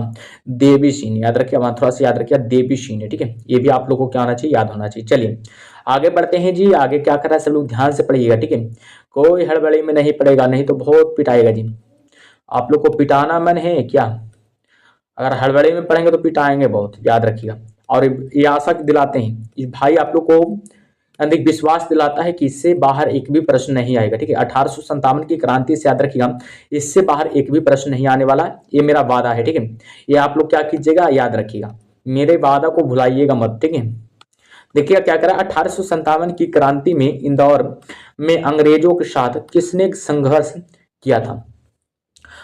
देवी सिंह ने, याद रखिए मथुरा से याद रखिए देवी सिंह ने, ठीक है। ये भी आप लोगों को क्या होना चाहिए, याद होना चाहिए। चलिए आगे बढ़ते हैं जी, आगे क्या कर रहा है सब लोग ध्यान से पढ़िएगा, ठीक है, कोई हड़बड़ी में नहीं पड़ेगा, नहीं तो बहुत पिटाएगा जी। आप लोग को पिटाना मन है क्या, अगर हड़बड़ी में पढ़ेंगे तो पिटाएंगे बहुत, याद रखिएगा। और ये आशा दिलाते हैं इस भाई आप लोग को अधिक विश्वास दिलाता है कि इससे बाहर एक भी प्रश्न नहीं आएगा, ठीक है। 1857 की क्रांति से याद रखिएगा इससे बाहर एक भी प्रश्न नहीं आने वाला, ये मेरा वादा है, ठीक है। ये आप लोग क्या कीजिएगा, याद रखिएगा, मेरे वादा को भुलाइएगा मत, ठीक है। देखिएगा क्या करा, 1857 की क्रांति में इंदौर में अंग्रेजों के साथ किसने संघर्ष किया था,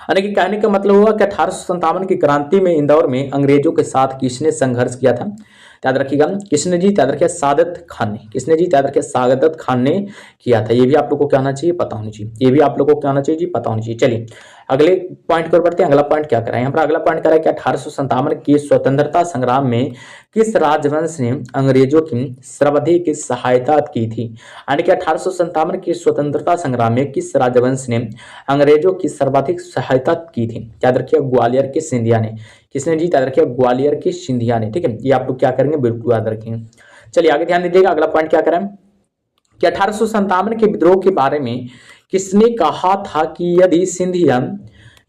यानी कि कहने का मतलब हुआ कि 1857 की क्रांति में इंदौर में अंग्रेजों के साथ किसने संघर्ष किया था, याद रखिएगा किसने जी, याद रखिए सादत खान ने, किसने जी, याद रखिए सादत खान ने किया था। ये भी आप लोग को क्या होना चाहिए, पता होनी चाहिए, ये भी आप लोग को क्या होना चाहिए जी, पता होनी चाहिए। चलिए अगले पॉइंट पर बढ़ते हैं, अगला पॉइंट क्या करा है यहाँ पर, अगला पॉइंट करा है कि 1857 की स्वतंत्रता संग्राम में किस राजवंश ने अंग्रेजों की सर्वाधिक सहायता की थी, यानी कि 1857 की स्वतंत्रता संग्राम में किस राजवंश ने अंग्रेजों की सर्वाधिक सहायता की थी, याद रखिए ग्वालियर के सिंधिया ने, किसने जी, याद रखिए ग्वालियर के सिंधिया ने, ठीक है। ये आप लोग क्या करेंगे, बिल्कुल याद रखेंगे। चलिए आगे ध्यान दीजिएगा, अगला पॉइंट क्या करें कि 1857 के विद्रोह के बारे में किसने कहा था कि यदि सिंधिया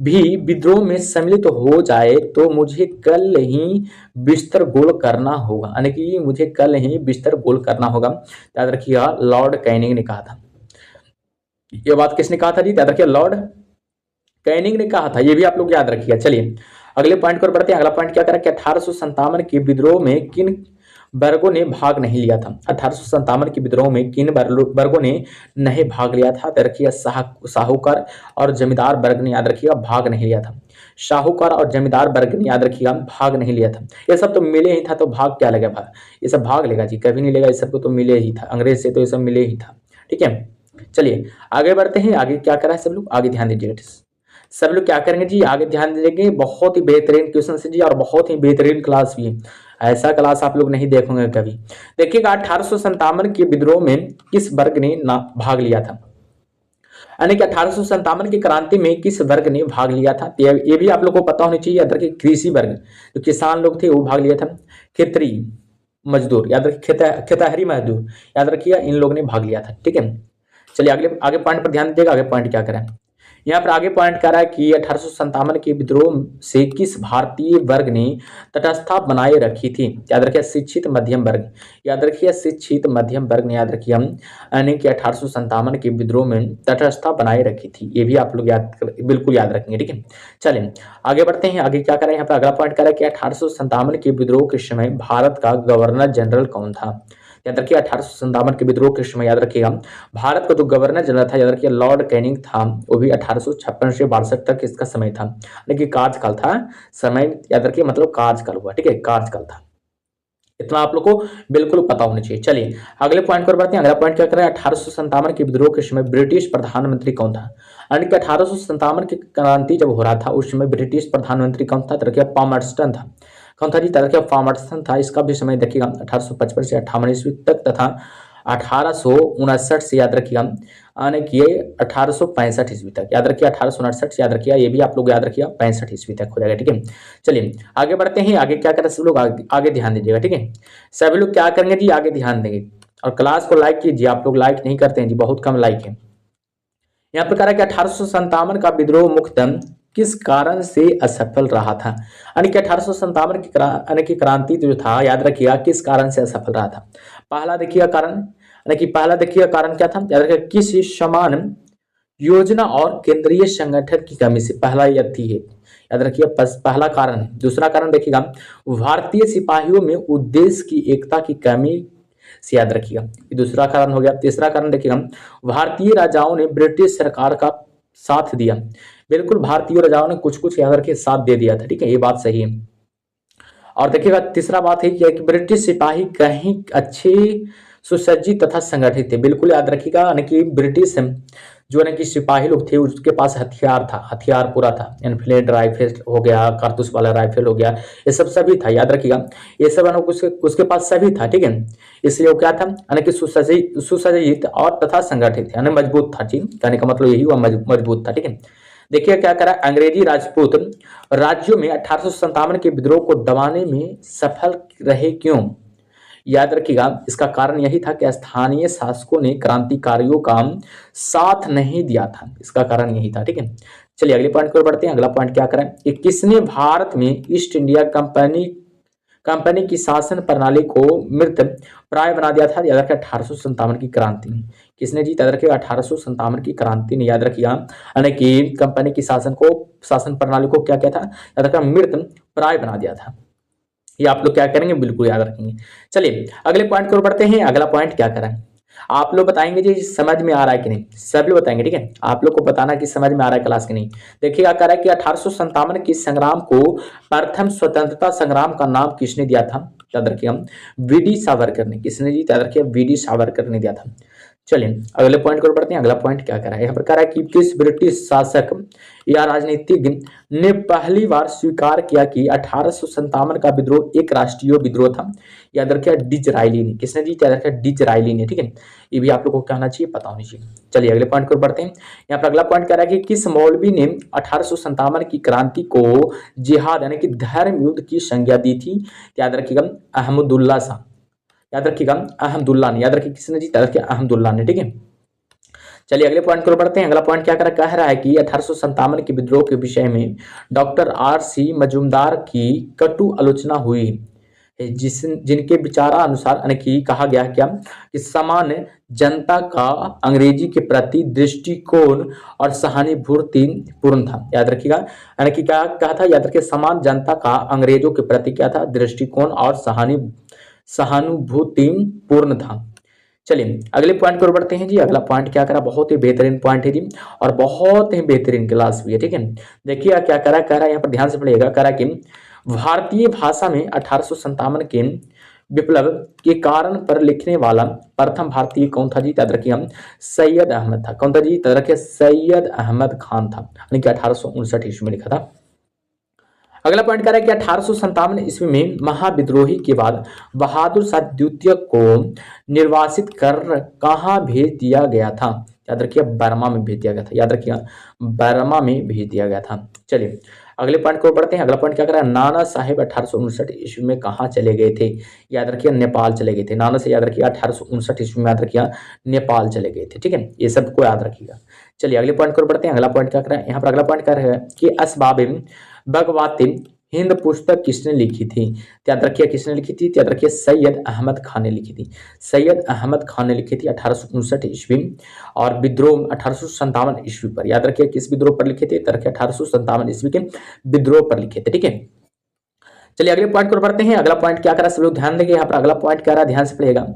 भी विद्रोह में सम्मिलित हो जाए तो मुझे कल ही बिस्तर गोल करना होगा, यानी कि मुझे कल ही बिस्तर गोल करना होगा, याद रखिएगा लॉर्ड कैनिंग ने कहा था। ये बात किसने कहा था जी, याद रखिए लॉर्ड कैनिंग ने कहा था, ये भी आप लोग याद रखिएगा। चलिए अगले पॉइंट पर बढ़ते हैं, अगला पॉइंट क्या करा कि 1857 के विद्रोह में किन वर्गों ने भाग नहीं लिया था, 1857 के विद्रोह में किन वर्गों ने नहीं भाग लिया था, तो रखिए साहूकार और जमींदार वर्ग ने, याद रखिएगा भाग नहीं लिया था। साहूकार और जमींदार वर्ग ने, याद रखिएगा भाग नहीं लिया था। ये सब तो मिले ही था, तो भाग क्या लगा, भाग ये सब भाग लेगा जी, कभी नहीं लेगा, इस सबको तो मिले ही था, अंग्रेज से तो ये सब मिले ही था, ठीक है। चलिए आगे बढ़ते हैं, आगे क्या करा है सब लोग, आगे ध्यान दीजिएगा, सब लोग क्या करेंगे जी, आगे ध्यान दीजिएगा, बहुत ही बेहतरीन क्वेश्चन है जी, और बहुत ही बेहतरीन क्लास भी है, ऐसा क्लास आप लोग नहीं देखोगे कभी। देखिएगा 1857 के विद्रोह में किस वर्ग ने भाग लिया था, यानी कि 1857 की क्रांति में किस वर्ग ने भाग लिया था, ये भी आप लोग को पता होनी चाहिए। याद रखिए कृषि वर्ग, जो किसान लोग थे वो भाग लिया था। खेतरी मजदूर, याद रखिए खेतहरी मजदूर, याद रखिए इन लोगों ने भाग लिया था, ठीक है। चलिए आगे पॉइंट पर ध्यान दीजिएगा, आगे पॉइंट क्या करें, यहाँ पर आगे पॉइंट कर रहा है कि 1857 के विद्रोह से किस भारतीय वर्ग ने तटस्थता बनाए रखी थी। याद रखिए शिक्षित मध्यम वर्ग, याद रखिए शिक्षित मध्यम वर्ग ने, याद रखिए हम यानी कि 1857 के विद्रोह में तटस्थता बनाए रखी थी। ये भी आप लोग बिल्कुल याद रखेंगे, ठीक है। चलिए आगे बढ़ते हैं। आगे क्या करें, यहाँ पर अगला पॉइंट करें कि 1857 के विद्रोह के समय भारत का गवर्नर जनरल कौन था। याद रखिए 1857 के विद्रोह के समय याद रखिएगा भारत का जो गवर्नर जनरल था, याद रखिए लॉर्ड कैनिंग था। वो भी 1856 से 62 तक इसका समय था, लेकिन कार्यकाल था, समय याद रखिए मतलब कार्यकाल हुआ, ठीक है, कार्यकाल था। इतना आप लोग को बिल्कुल पता होना चाहिए। चलिए अगले पॉइंट पर बढ़ते हैं। अगला पॉइंट क्या कर रहा है, 1857 के विद्रोह के समय ब्रिटिश प्रधानमंत्री कौन था। यानी कि 1857 की क्रांति जब हो रहा था उस समय ब्रिटिश प्रधानमंत्री कौन था, तो पामर्स्टन था। कौन था जी, तरह पामर्स्टन था। इसका भी समय देखिएगा 1855 से 58 ईस्वी तक तथा 1859 से याद रखिएगा आने की 1865 ईस्वी तक, याद रखिए 1859 से याद रखिए, ये भी आप लोग याद रखिए 65 ईस्वी तक हो जाएगा, ठीक है। चलिए आगे बढ़ते हैं। आगे क्या करें सब लोग, आगे ध्यान दीजिएगा, ठीक है। सभी लोग क्या करेंगे जी, आगे ध्यान देंगे और क्लास को लाइक कीजिए। आप लोग लाइक नहीं करते हैं जी, बहुत कम लाइक है। यहाँ पर कह रहा है कि 1857 का विद्रोह मुख्यतः किस कारण से असफल रहा था। यानी कि 1857 की क्रांति जो था, याद रखिएगा किस कारण से असफल रहा था। पहला देखिएगा कारण, यानी कि पहला देखिएगा कारण क्या था, याद रखिएगा किसी समान योजना और केंद्रीय संगठन की कमी से, पहला यह थी है, याद रखिए पहला कारण है। दूसरा कारण देखिएगा भारतीय सिपाहियों में उद्देश्य की एकता की कमी से, याद रखिएगा ये दूसरा कारण हो गया। तीसरा कारण देखिएगा भारतीय राजाओं ने ब्रिटिश सरकार का साथ दिया। बिल्कुल भारतीय राजाओं ने कुछ कुछ याद रखिए साथ दे दिया था, ठीक है, ये बात सही है। और देखिएगा तीसरा बात है कि ब्रिटिश सिपाही कहीं अच्छे सुसज्जित तथा संगठित थे। बिल्कुल याद रखिएगा, यानी कि ब्रिटिश जो है कि सिपाही लोग थे उसके पास हथियार था, हथियार पूरा था, एनफील्ड राइफल हो गया, कारतूस वाला राइफल हो गया, ये सब सभी था, याद रखिएगा ये सब उसके पास सभी था, ठीक है। इसलिए वो क्या था, यानी कि सुसज्जित और तथा संगठित, यानी मजबूत था। ठीक, कहने का मतलब यही हुआ, मजबूत था, ठीक है। देखिए क्या करा, अंग्रेजी राजपूत राज्यों में 1857 के विद्रोह को दबाने में सफल रहे, क्यों। याद रखिएगा इसका कारण यही था कि स्थानीय शासकों ने क्रांतिकारियों का साथ नहीं दिया था, इसका कारण यही था, ठीक है। चलिए अगले पॉइंट पर बढ़ते हैं। अगला पॉइंट क्या करें कि किसने भारत में ईस्ट इंडिया कंपनी की शासन प्रणाली को मृत प्राय बना दिया था। याद रखिए 1857 की क्रांति में किसने जी, याद रखिएगा 1857 की क्रांति ने, याद रखिएगा यानी कि कंपनी की शासन प्रणाली को क्या किया था, याद रखिएगा मृत प्राय बना दिया था। ये आप लोग क्या करेंगे, बिल्कुल याद रखेंगे। चलिए अगले पॉइंट को बढ़ते हैं। अगला पॉइंट क्या करें, आप लोग बताएंगे जी समझ में आ रहा है कि नहीं, सब लोग बताएंगे, ठीक है। आप लोग को बताना कि समझ में आ रहा है क्लास की नहीं। देखिएगा कह रहा है कि 1857 की संग्राम को प्रथम स्वतंत्रता संग्राम का नाम किसने दिया था, याद रखिए हम वीडी सावरकर ने। किसने जी, याद रखिए वीडी सावरकर ने दिया था। चलिए अगले पॉइंट को बढ़ते हैं। अगला पॉइंट क्या कह रहा है, यहाँ पर कह रहा है कि किस ब्रिटिश शासक या राजनीतिज्ञ ने पहली बार स्वीकार किया कि 1857 का विद्रोह एक राष्ट्रीय विद्रोह था। याद रखिए डिजराइली ने। किसने जी, याद रखिए डिजराइली ने, ठीक है। ये भी आप लोगों को कहना चाहिए, पता होनी चाहिए। चलिए अगले पॉइंट को बढ़ते हैं। यहाँ पर अगला पॉइंट कह रहा है कि किस मौलवी ने 1857 की क्रांति को जिहाद यानी कि धर्म युद्ध की संज्ञा दी थी। याद रखिएगा अहमदुल्ला शाह, याद रखिएगा अहमदुल्ला ने। याद रखिए किसने जी, याद रखिए अहमदुल्ला ने, ठीक है। चलिए अगले पॉइंट को बढ़ते हैं। अगला पॉइंट क्या कह रहा है कि 1857 के विद्रोह के विषय में डॉक्टर R.C. मजूमदार की कटु आलोचना हुई, जिनके विचारानुसार यानी कि कहा गया क्या कि सामान्य जनता का अंग्रेजी के प्रति दृष्टिकोण और सहानुभूति पूर्ण था। याद रखिएगा यानी कि क्या कहा था, याद रखिए समान जनता का अंग्रेजों के प्रति क्या था, दृष्टिकोण और सहानुभूति पूर्ण था। चलिए अगले पॉइंट पर बढ़ते हैं जी। अगला पॉइंट क्या करा, बहुत ही बेहतरीन पॉइंट है जी और बहुत ही बेहतरीन क्लास भी है, ठीक है। देखिए क्या कह रहा है यहाँ पर ध्यान से पढ़िएगा। कह रहा कि भारतीय भाषा में 1857 के विप्लव के कारण पर लिखने वाला प्रथम भारतीय कौन था जी, याद रखिए हम सैयद अहमद था। कौन था जी, याद रखिए सैयद अहमद खान था, यानी कि 1859 ईस्वी में लिखा था। अगला पॉइंट कह रहा है कि 1857 ईस्वी में महाविद्रोही के बाद बहादुर शाह द्वितीय को निर्वासित कर कहाँ भेज दिया गया था। याद रखिए बर्मा में भेज दिया गया था। याद रखिए बर्मा में भेज दिया गया था। चलिए अगले पॉइंट को बढ़ते हैं। अगला पॉइंट क्या कर रहा है, नाना साहेब 1859 ईस्वी में कहाँ चले गए थे। याद रखिए नेपाल चले गए थे। नाना से याद रखिए 1859 ईस्वी में याद रखिए नेपाल चले गए थे, ठीक है। ये सबको याद रखिएगा। चलिए अगले पॉइंट को बढ़ते हैं। अगला पॉइंट क्या कर रहा है यहाँ पर? अगला पॉइंट क्या है कि असबाब बगवाते हिंद पुस्तक किसने लिखी थी? याद रखिए किसने लिखी थी? याद रखिए सैयद अहमद खान ने लिखी थी। सैयद अहमद खान ने लिखी थी 1859 ईस्वी, और विद्रोह 1857 ईस्वी पर। याद रखिए किस विद्रोह पर लिखे थे? याद रखिए 1857 ईस्वी के विद्रोह पर लिखे थे। ठीक है, चलिए अगले पॉइंट को बढ़ते हैं। अगला पॉइंट क्या कर रहा है सब लोग ध्यान देंगे। यहाँ पर अगला पॉइंट क्या रहा है, ध्यान से पढ़िएगा।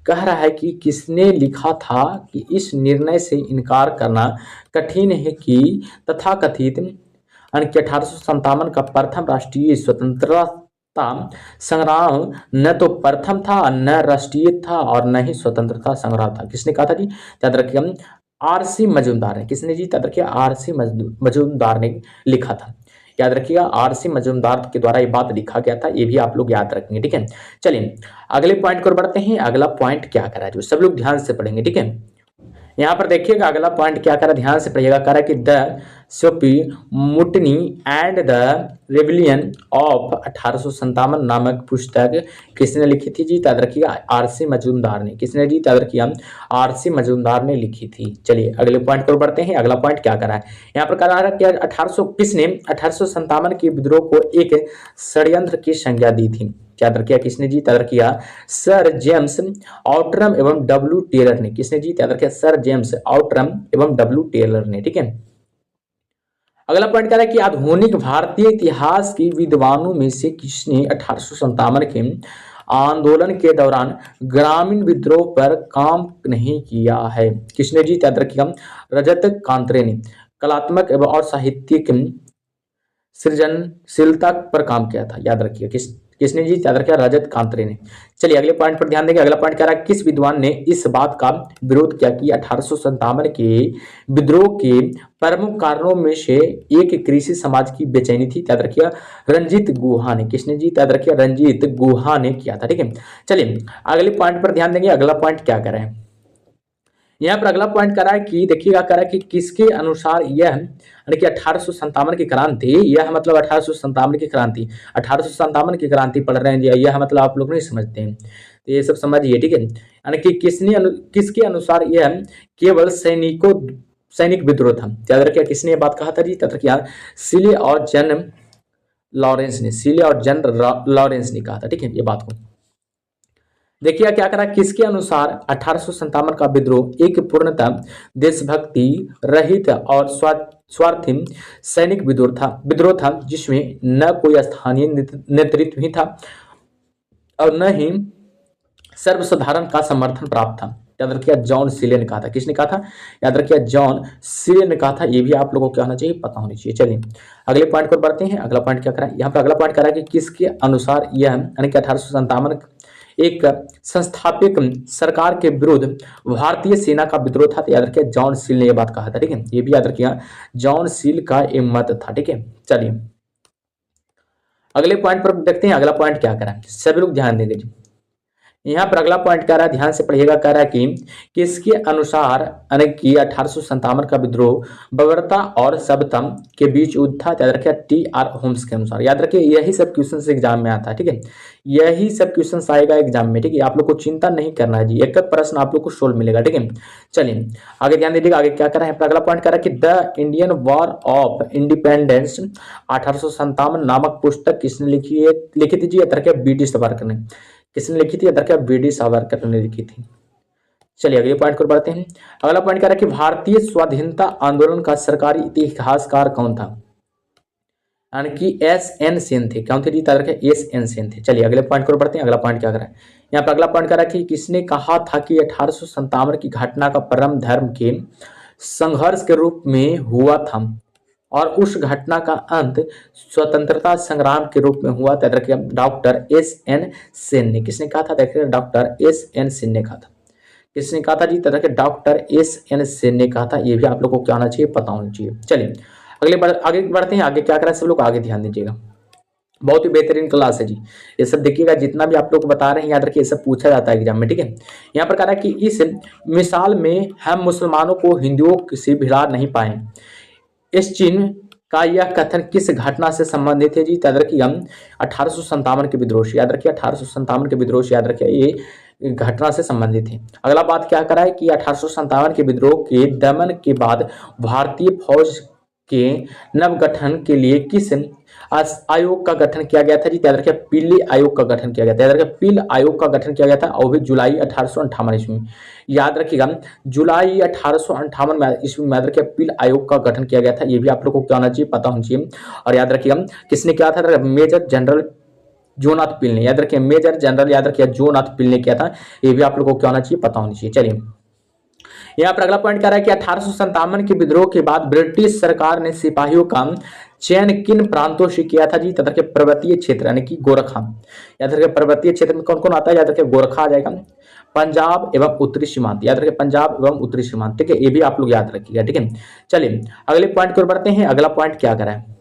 कह रहा है कि किसने लिखा था कि इस निर्णय से इनकार करना कठिन है कि तथाकथित यानी कि 1857 का प्रथम राष्ट्रीय स्वतंत्रता संग्राम न तो प्रथम था, न राष्ट्रीय था, और न ही स्वतंत्रता संग्राम था। किसने कहा था जी? याद रखिए आरसी मजूमदार ने। किसने जी? याद रखिए आरसी मजूमदार ने लिखा था। याद रखिएगा आरसी मजूमदार के द्वारा ये बात लिखा गया था, ये भी आप लोग याद रखेंगे। ठीक है, चलिए अगले पॉइंट को बढ़ते हैं। अगला पॉइंट क्या करा है जो सब लोग ध्यान से पढ़ेंगे। ठीक है, यहाँ पर देखिएगा अगला पॉइंट क्या करा, ध्यान से पढ़िएगा। करा कि द सोपी मुटनी एंड द रेबिलियन ऑफ 1857 नामक पुस्तक किसने लिखी थी जी? याद रखिएगा आरसी मजूमदार ने। किसने जी? याद रखिए आरसी मजूमदार ने लिखी थी। चलिए अगले पॉइंट को बढ़ते हैं। अगला पॉइंट क्या करा है यहाँ पर? करा कि 1800 किसने 1857 के विद्रोह को एक षड्यंत्र की संज्ञा दी थी? याद रखिए किसने जी? याद रखिए सर जेम्स आउटरम एवं डब्ल्यू टेलर ने। किसने जी? याद रखिए सर जेम्स आउटरम एवं डब्ल्यू टेलर ने। ठीक है, अगला पॉइंट क्या है कि आधुनिक भारतीय इतिहास की विद्वानों में से किसने 1857 के आंदोलन के दौरान ग्रामीण विद्रोह पर काम नहीं किया है? किसने जी? याद रखिएगा रजत कांतरे ने कलात्मक एवं और साहित्यिक सृजनशीलता पर काम किया था। याद रखिए किसने जी? याद रखिए रजत कांतरे ने। चलिए अगले पॉइंट पर ध्यान देंगे। अगला पॉइंट क्या रहा है? किस विद्वान ने इस बात का विरोध किया कि 1857 के विद्रोह के प्रमुख कारणों में से एक कृषि समाज की बेचैनी थी? याद रखिए रंजीत गुहा ने। किसने जी? याद रखिए रंजीत गुहा ने किया था। ठीक है, चलिए अगले पॉइंट पर ध्यान देंगे। अगला पॉइंट क्या कर रहे हैं यहाँ पर? अगला पॉइंट करा है कि देखिएगा करा कि किसके अनुसार यह यानी कि 1857 की क्रांति, यह मतलब 1857 की क्रांति, 1857 की क्रांति पढ़ रहे हैं जी, यह मतलब आप लोग नहीं समझते हैं तो ये सब समझिए। ठीक है, यानी कि किसके अनुसार यह केवल सैनिक विद्रोह था? याद रखिए किसने ये बात कहा था जी? याद रखिए सीले और जन लॉरेंस ने। सीले और जन लॉरेंस ने कहा था। ठीक है, ये बात को देखिए क्या करा किसके अनुसार 1857 का विद्रोह एक पूर्णतः देशभक्ति रहित और स्वार्थी सैनिक विद्रोह था जिसमें न कोई स्थानीय नेतृत्व ही था और न ही सर्वसाधारण का समर्थन प्राप्त था। याद रखिए जॉन सीले ने कहा था। किसने कहा था? याद रखिए जॉन सीले ने कहा था। ये भी आप लोगों को क्या होना चाहिए? पता होनी चाहिए। चलिए अगले पॉइंट पर बढ़ते हैं। अगला पॉइंट क्या करा यहाँ पर? अगला पॉइंट करा कि किसके अनुसार यह यानी कि 1857 एक संस्थापित सरकार के विरुद्ध भारतीय सेना का विद्रोह था? तो याद रखिए जॉन सील ने यह बात कहा था। ठीक है, ये भी याद रखिए जॉन सील का एक मत था। ठीक है, चलिए अगले पॉइंट पर देखते हैं। अगला पॉइंट क्या करा सभी लोग ध्यान देंगे जी। यहाँ पर अगला पॉइंट क्या रहा है? ध्यान से पढ़िएगा। कह रहा है कि किसके अनुसार यानी कि 1857 का विद्रोह बर्बरता और सभ्यता के बीच युद्ध था? याद रखिए टी.आर. होम्स के अनुसार। याद रखिए यही सब क्वेश्चन एग्जाम में आता है। ठीक है, यही सब क्वेश्चन आएगा एग्जाम में। ठीक है, आप लोग को चिंता नहीं करना है जी, एक एक प्रश्न आप लोग को सोल्व मिलेगा। ठीक है, चलिए आगे ध्यान दीजिएगा। आगे क्या कर रहे हैं? अगला पॉइंट कर रहा है कि the Indian war of independence 1857 नामक पुस्तक किसने लिखी थी जी? याद रखिए बी.डी. सावरकर ने। किसने लिखी थी? याद रखिए बी.डी. सावरकर ने लिखी थी। चलिए अगले पॉइंट को बढ़ते हैं। अगला पॉइंट कह रहा है कि भारतीय स्वाधीनता आंदोलन का सरकारी इतिहासकार कौन था? यानी कि एस.एन. सेन थे। कौन थे जी? याद रखिए एस.एन. सेन थे। चलिए अगले पॉइंट को बढ़ते हैं। अगला पॉइंट क्या कर रहा है यहाँ पर? अगला पॉइंट कर रहा है कि किसने कहा था कि 1857 की घटना का परम धर्म के संघर्ष के रूप में हुआ था और उस घटना का अंत स्वतंत्रता संग्राम के रूप में हुआ? याद रखिए डॉक्टर एस.एन. सेन ने। किसने कहा था? देखिए डॉक्टर एस.एन. सेन ने कहा था। किसने कहा था जी? याद रखिए डॉक्टर एस.एन. सेन ने कहा था। ये भी आप लोगों को क्या होना चाहिए? पता होना चाहिए। चलिए आगे बढ़ते हैं। आगे क्या करा सब लोग आगे ध्यान दीजिएगा। बहुत ही बेहतरीन क्लास है जी, ये सब देखिएगा जितना भी आप लोग को बता रहे हैं याद रखिए ये सब पूछा जाता है एग्जाम में। ठीक है, यहाँ पर कह रहा है कि इस मिसाल में हम मुसलमानों को हिंदुओं से भिड़ा नहीं पाए। इस चिन्ह का यह कथन किस घटना से संबंधित है जी? याद रखिए हम 1857 के विद्रोह से। याद रखिए 1857 के विद्रोह से। याद रखिए घटना से संबंधित है। अगला बात क्या करा है कि 1857 के विद्रोह के दमन के बाद भारतीय फौज के नवगठन के लिए किस आयोग का गठन किया गया था जी? याद रखिए पीले आयोग का गठन किया गया था। याद रखिए पील आयोग का गठन किया गया था और भी जुलाई 1858 ईस्वी में। याद रखिएगा जुलाई 1858 ईस्वी में याद रखिए पील आयोग का गठन किया गया था। ये भी आप लोगों को क्या होना चाहिए, पता होना चाहिए। और याद रखिएगा किसने किया था? मेजर जनरल जोनाथ पील ने। याद रखिए मेजर जनरल याद रखिए जोनाथ पील ने किया था। ये भी आप लोगों को क्या होना चाहिए, पता होना चाहिए। चलिए यहाँ पर अगला पॉइंट क्या रहा है कि 1857 के विद्रोह के बाद ब्रिटिश सरकार ने सिपाहियों का चयन किन प्रांतों से किया था जी? याद रखिए पर्वतीय क्षेत्र यानी कि गोरखा। याद रखिए पर्वतीय क्षेत्र में कौन कौन आता है? याद रखिए गोरखा आ जाएगा, पंजाब एवं उत्तरी सीमांत। याद रखिए पंजाब एवं उत्तरी सीमांत, ठीक है, ये भी आप लोग याद रखिएगा, ठीक है। चलिए अगले पॉइंट की ओर बढ़ते हैं। अगला पॉइंट क्या करा है,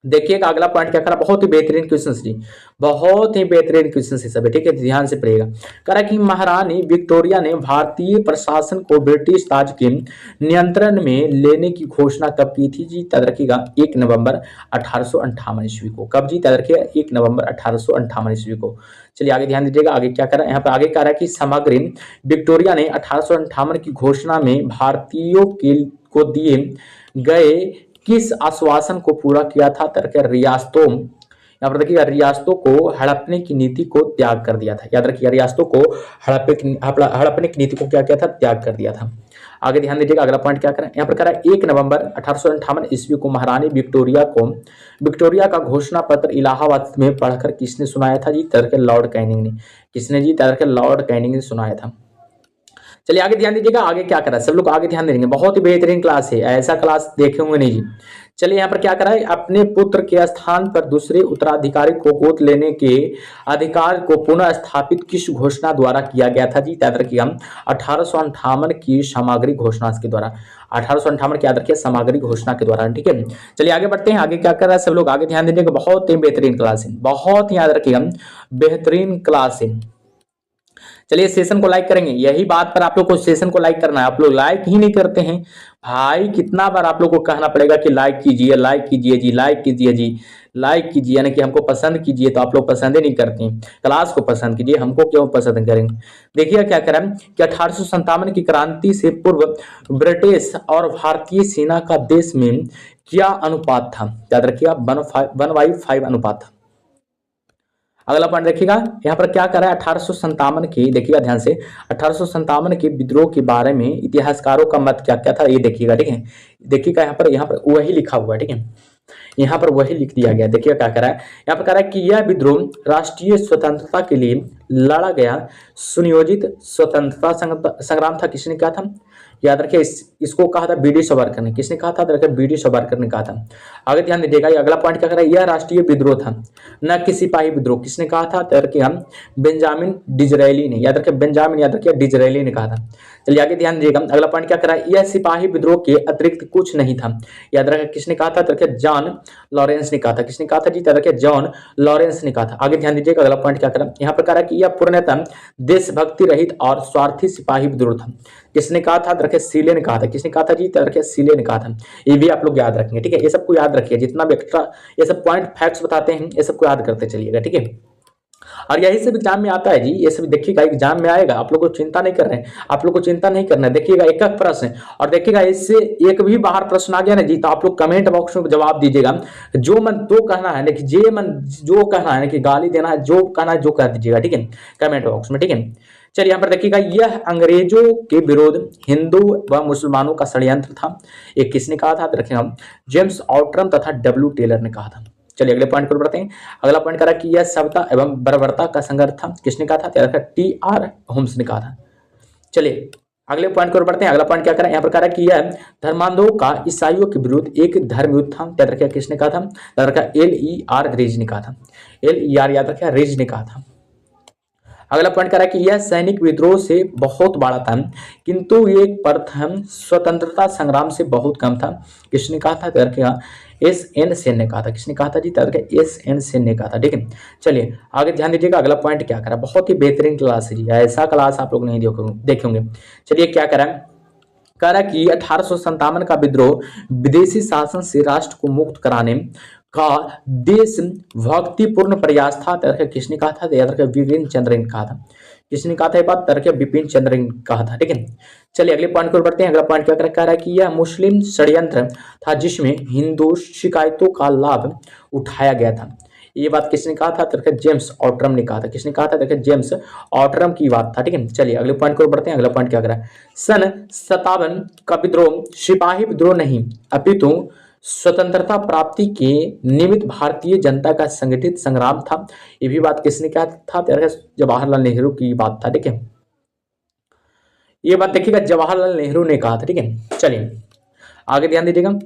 देखिएगा अगला पॉइंट क्या करा, बहुत ही बेहतरीन क्वेश्चन जी, बहुत ही बेहतरीन क्वेश्चन है सभी, ठीक है, ध्यान से पढ़िएगा। करा कि महारानी विक्टोरिया ने भारतीय प्रशासन को ब्रिटिश ताज के नियंत्रण में लेने की घोषणा कब की थी जी? याद रखिएगा 1 नवंबर 1858 ईस्वी को। कब जी? याद रखिएगा 1 नवंबर 1858 ईस्वी को। चलिए आगे ध्यान दीजिएगा, आगे क्या करा, यहाँ पर आगे कह रहा है कि समग्र विक्टोरिया ने 1858 की घोषणा में भारतीयों को दिए गए किस आश्वासन को पूरा किया था? तरह रियासतों, यहाँ पर देखिएगा रियासतों को हड़पने की नीति को त्याग कर दिया था। याद रखिएगा रियासतों को हड़पने की नीति को क्या किया था? त्याग कर दिया था। आगे ध्यान दीजिएगा अगला पॉइंट क्या करें, यहाँ पर कह रहा है 1 नवंबर 1858 ईस्वी को महारानी विक्टोरिया का घोषणा पत्र इलाहाबाद में पढ़कर किसने सुनाया था जी? तरह लॉर्ड कैनिंग ने। किसने जी? तरह लॉर्ड कैनिंग ने सुनाया था। चलिए आगे ध्यान दीजिएगा, आगे क्या करा, सब लोग आगे ध्यान देंगे, बहुत ही बेहतरीन क्लास है, ऐसा क्लास देखे होंगे नहीं जी। चलिए यहाँ पर क्या करा है, अपने पुत्र के स्थान पर दूसरे उत्तराधिकारी को गोद लेने के अधिकार को पुनः स्थापित किस घोषणा द्वारा किया गया था जी? याद रखिएगा 1858 की सामग्री घोषणा के द्वारा। 1858 की याद रखिए सामग्री घोषणा के द्वारा, ठीक है। चलिए आगे बढ़ते हैं, आगे क्या कर रहा है, सब लोग आगे ध्यान दीजिएगा, बहुत ही बेहतरीन क्लास है, बहुत ही याद रखिएगा बेहतरीन क्लास है। चलिए सेशन को लाइक करेंगे, यही बात पर आप लोग को सेशन को लाइक करना है, आप लोग लाइक ही नहीं करते हैं भाई, कितना बार आप लोग को कहना पड़ेगा कि लाइक कीजिए, लाइक कीजिए जी, लाइक कीजिए जी, लाइक कीजिए, यानी कि हमको पसंद कीजिए, तो आप लोग पसंद ही नहीं करते हैं। क्लास को पसंद कीजिए, हमको क्यों पसंद करेंगे। देखिए क्या करें कि 1857 की क्रांति से पूर्व ब्रिटिश और भारतीय सेना का देश में क्या अनुपात था? याद रखिएगा 1:5 अनुपात था। अगला पॉइंट देखिएगा, यहाँ पर क्या करा है 1857 की, देखिएगा ध्यान से 1857 के विद्रोह के बारे में इतिहासकारों का मत क्या क्या था, ये देखिएगा, ठीक है। देखिएगा यहाँ पर वही लिखा हुआ है, ठीक है, यहाँ पर वही लिख दिया गया। देखिए क्या करा है, यहाँ पर कह रहा है कि यह विद्रोह राष्ट्रीय स्वतंत्रता के लिए लड़ा गया सुनियोजित स्वतंत्रता संग्राम था। किसने कहा था? याद रखिए इसको कहा था बी डी सावरकर ने। किसने कहा था? बी डी सावरकर ने कहा था। आगे ध्यान दीजिएगा, अगला पॉइंट क्या कर रहा है, यह राष्ट्रीय विद्रोह था न कि सिपाही विद्रोह। किसने कहा था? हम बेंजामिन डिजरेली ने। याद रखिए बेंजामिन, याद रखिए डिजरेली ने कहा था। चलिए आगे ध्यान दीजिएगा, अगला पॉइंट क्या कर रहा है, यह सिपाही विद्रोह के अतिरिक्त कुछ नहीं था। याद रखिए किसने कहा था? जॉन लॉरेंस ने कहा था। किसने कहा था जी? जॉन लॉरेंस ने कहा था। आगे ध्यान दीजिएगा, अगला पॉइंट क्या कर रहा है, यहाँ पर कह रहा है कि यह पूर्णतः देशभक्ति रहित और स्वार्थी सिपाही विद्रोह था। किसने कहा था? सीले ने कहा था। किसने कहा था जी? सीले ने कहा था। ये भी आप लोग याद रखेंगे, ठीक है, ये सबको याद रखिए, जितना भी एक्स्ट्रा ये सब पॉइंट फैक्ट्स बताते हैं ये सबको याद करते चलिएगा, ठीक है। और यही सब एग्जाम में आता है जी, ये सब देखिएगा एग्जाम में आएगा, आप लोग को चिंता नहीं कर रहे हैं, आप लोग को चिंता नहीं करना है। देखिएगा एक एक प्रश्न, और देखिएगा इससे एक भी बाहर प्रश्न आ गया ना जी, तो आप लोग कमेंट बॉक्स में जवाब दीजिएगा, जो मन तो कहना है, देखिए जे मन जो कहना है, कि गाली देना है, जो कहना है जो कह दीजिएगा, ठीक है, कमेंट बॉक्स में, ठीक है। चलिए यहाँ पर देखिएगा, यह अंग्रेजों के विरोध हिंदू व मुसलमानों का षड्यंत्र था। ये किसने कहा था? रखेंगे हम जेम्स ऑट्रम तथा डब्ल्यू टेलर ने कहा था। चलिए अगले पॉइंट पर बढ़ते हैं। अगला पॉइंट करा कि यह समता एवं बर्बरता का संघर्ष था। किसने कहा था? T.R. होम्स ने कहा था। चलिए अगले पॉइंट पर बढ़ते हैं। अगला पॉइंट क्या करा, यहाँ पर करा कि यह धर्मांधों का ईसाइयों के विरुद्ध एक धर्म युद्ध था। याद रखिए किसने कहा था? याद रखा L.E.R. रिज ने कहा था। L.E.R. याद रखिए रिज ने कहा था। अगला पॉइंट करा कि यह सैनिक विद्रोह से बहुत बड़ा था, किंतु ये प्रथम स्वतंत्रता संग्राम से बहुत कम था। किसने कहा था? S.N. सेन ने कहा था। किसने कहा था जी? S.N. सेन ने कहा था, ठीक है। चलिए आगे ध्यान दीजिएगा, अगला पॉइंट क्या करा, बहुत ही बेहतरीन क्लास है जी, ऐसा क्लास आप लोग नहीं देखेंगे। चलिए क्या करा, कह रहा कि 1857 का विद्रोह विदेशी शासन से राष्ट्र को मुक्त कराने का देशभक्तिपूर्ण प्रयास था। तरह किसने कहा था? याद रखिए बिपिन चंद्र ने कहा था। किसने कहा था ये बात? तरह बिपिन चंद्र ने कहा था। ठीक है, चलिए अगले पॉइंट को बढ़ते हैं। अगला पॉइंट क्या कह रहा है कि यह मुस्लिम षड्यंत्र था जिसमें हिंदू शिकायतों का लाभ उठाया गया था। ये बात किसने कहा था? तरह जेम्स ऑटरम ने कहा था। किसने कहा था? देखिए जेम्स ऑटरम की बात था। ठीक है, चलिए अगले पॉइंट को बढ़ते हैं। अगला पॉइंट क्या कह रहा है? सन 57 का विद्रोह सिपाही विद्रोह नहीं अपितु स्वतंत्रता प्राप्ति के निमित्त भारतीय जनता का संगठित संग्राम था। ये भी बात किसने कहा था? जवाहरलाल नेहरू की बात था। ठीक है, ये बात देखिएगा जवाहरलाल नेहरू ने कहा था। ठीक है, चलिए आगे ध्यान दीजिएगा।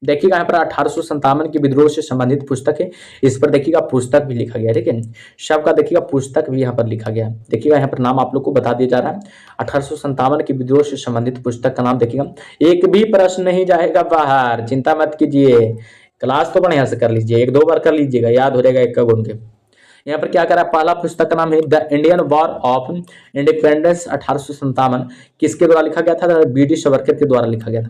देखिएगा यहाँ पर 1857 के विद्रोह से संबंधित पुस्तक है। इस पर देखिएगा पुस्तक भी लिखा गया है। ठीक है, सबका देखिएगा पुस्तक भी यहाँ पर लिखा गया है। देखिएगा यहाँ पर नाम आप लोग को बता दिया जा रहा है। 1857 के विद्रोह से संबंधित पुस्तक का नाम देखिएगा। एक भी प्रश्न नहीं जाएगा बाहर, चिंता मत कीजिए। क्लास तो बढ़िया से कर लीजिए, 1-2 बार कर लीजिएगा, याद हो जाएगा एक का गुण के। यहाँ पर क्या करा? पहला पुस्तक का नाम है the Indian war of independence 1857। किसके द्वारा लिखा गया था? बी.डी. सावरकर के द्वारा लिखा गया था।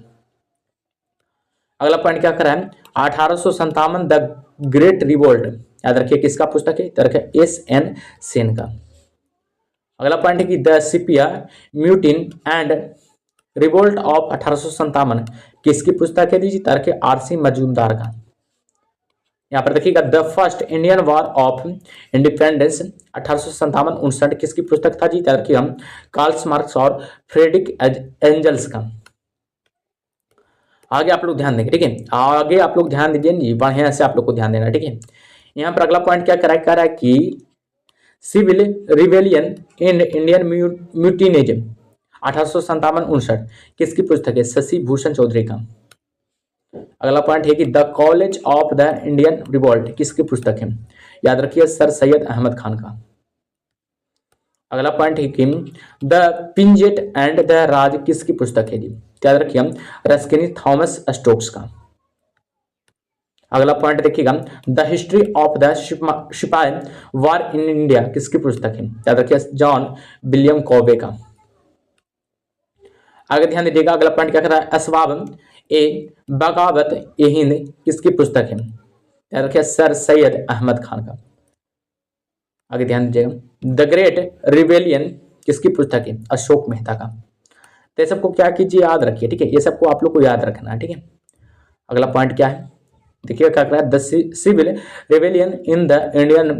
अगला पॉइंट क्या करा है? 1857 द ग्रेट रिवोल्ट, याद रखिए किसका पुस्तक है? तरह S.N. सेन का। अगला पॉइंट है कि the sepoy mutiny and revolt of 1857 किसकी पुस्तक है? दीजिए तरह R.C. मजूमदार का। यहाँ पर देखिएगा the first Indian war of independence 1857-59 किसकी पुस्तक था? जी तरह हम कार्ल मार्क्स और फ्रेडरिक एंजल्स का। आगे आप लोग ध्यान देंगे। ठीक है, आगे आप लोग ध्यान दीजिए, बढ़िया से आप लोग को ध्यान देना। ठीक है, यहाँ पर अगला पॉइंट क्या कह रहा है कि सिविल रिवेलियन इन इंडियन म्यूटिनिज्म 1857-59 किसकी पुस्तक है? शशि भूषण चौधरी का। अगला पॉइंट है कि the college of the Indian revolt किसकी पुस्तक है? याद रखिए सर सैयद अहमद खान का। अगला पॉइंट है कि द पिंजेट एंड द राज किसकी पुस्तक है? जी याद रखिए रस्किनी थॉमस स्टोक्स का। अगला पॉइंट देखिएगा द हिस्ट्री ऑफ द सिपाही वार इन इंडिया किसकी पुस्तक है? याद रखिए जॉन विलियम कॉबे का। आगे ध्यान दीजिएगा, अगला पॉइंट क्या कर रहा है? असबाब ए बगावत ए हिंद किसकी पुस्तक है? याद रखिए सर सैयद अहमद खान का। आगे ध्यान दीजिएगा द ग्रेट रिवेलियन किसकी पुस्तक है? अशोक मेहता का। तो ये सबको क्या कीजिए? याद रखिए। ठीक है, ये सबको आप लोग को याद रखना है। ठीक है, अगला पॉइंट क्या है? देखिए क्या कर रहा है? The civil rebellion in the Indian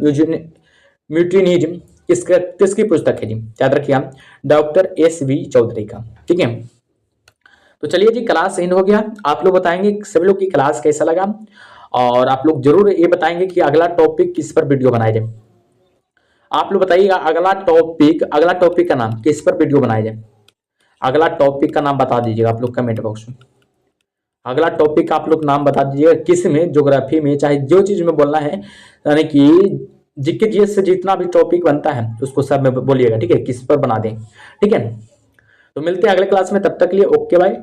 mutinies किसकी पुस्तक है? जी याद रखिए डॉक्टर S.V. चौधरी का। ठीक है, तो चलिए जी क्लास एंड हो गया। आप लोग बताएंगे सभी लोग की क्लास कैसा लगा, और आप लोग जरूर ये बताएंगे कि अगला टॉपिक किस पर वीडियो बनाया जाए। आप लोग बताइएगा अगला टॉपिक का नाम किस पर वीडियो बनाया जाए। अगला टॉपिक का नाम बता दीजिएगा आप लोग कमेंट बॉक्स में। अगला टॉपिक का आप लोग नाम बता दीजिएगा, किस में, ज्योग्राफी में, चाहे जो चीज में बोलना है, यानी कि जीके जीएस से जितना भी टॉपिक बनता है उसको सब में बोलिएगा। ठीक है, किस पर बना दें। ठीक है, तो मिलते हैं अगले क्लास में, तब तक के लिए ओके बाय।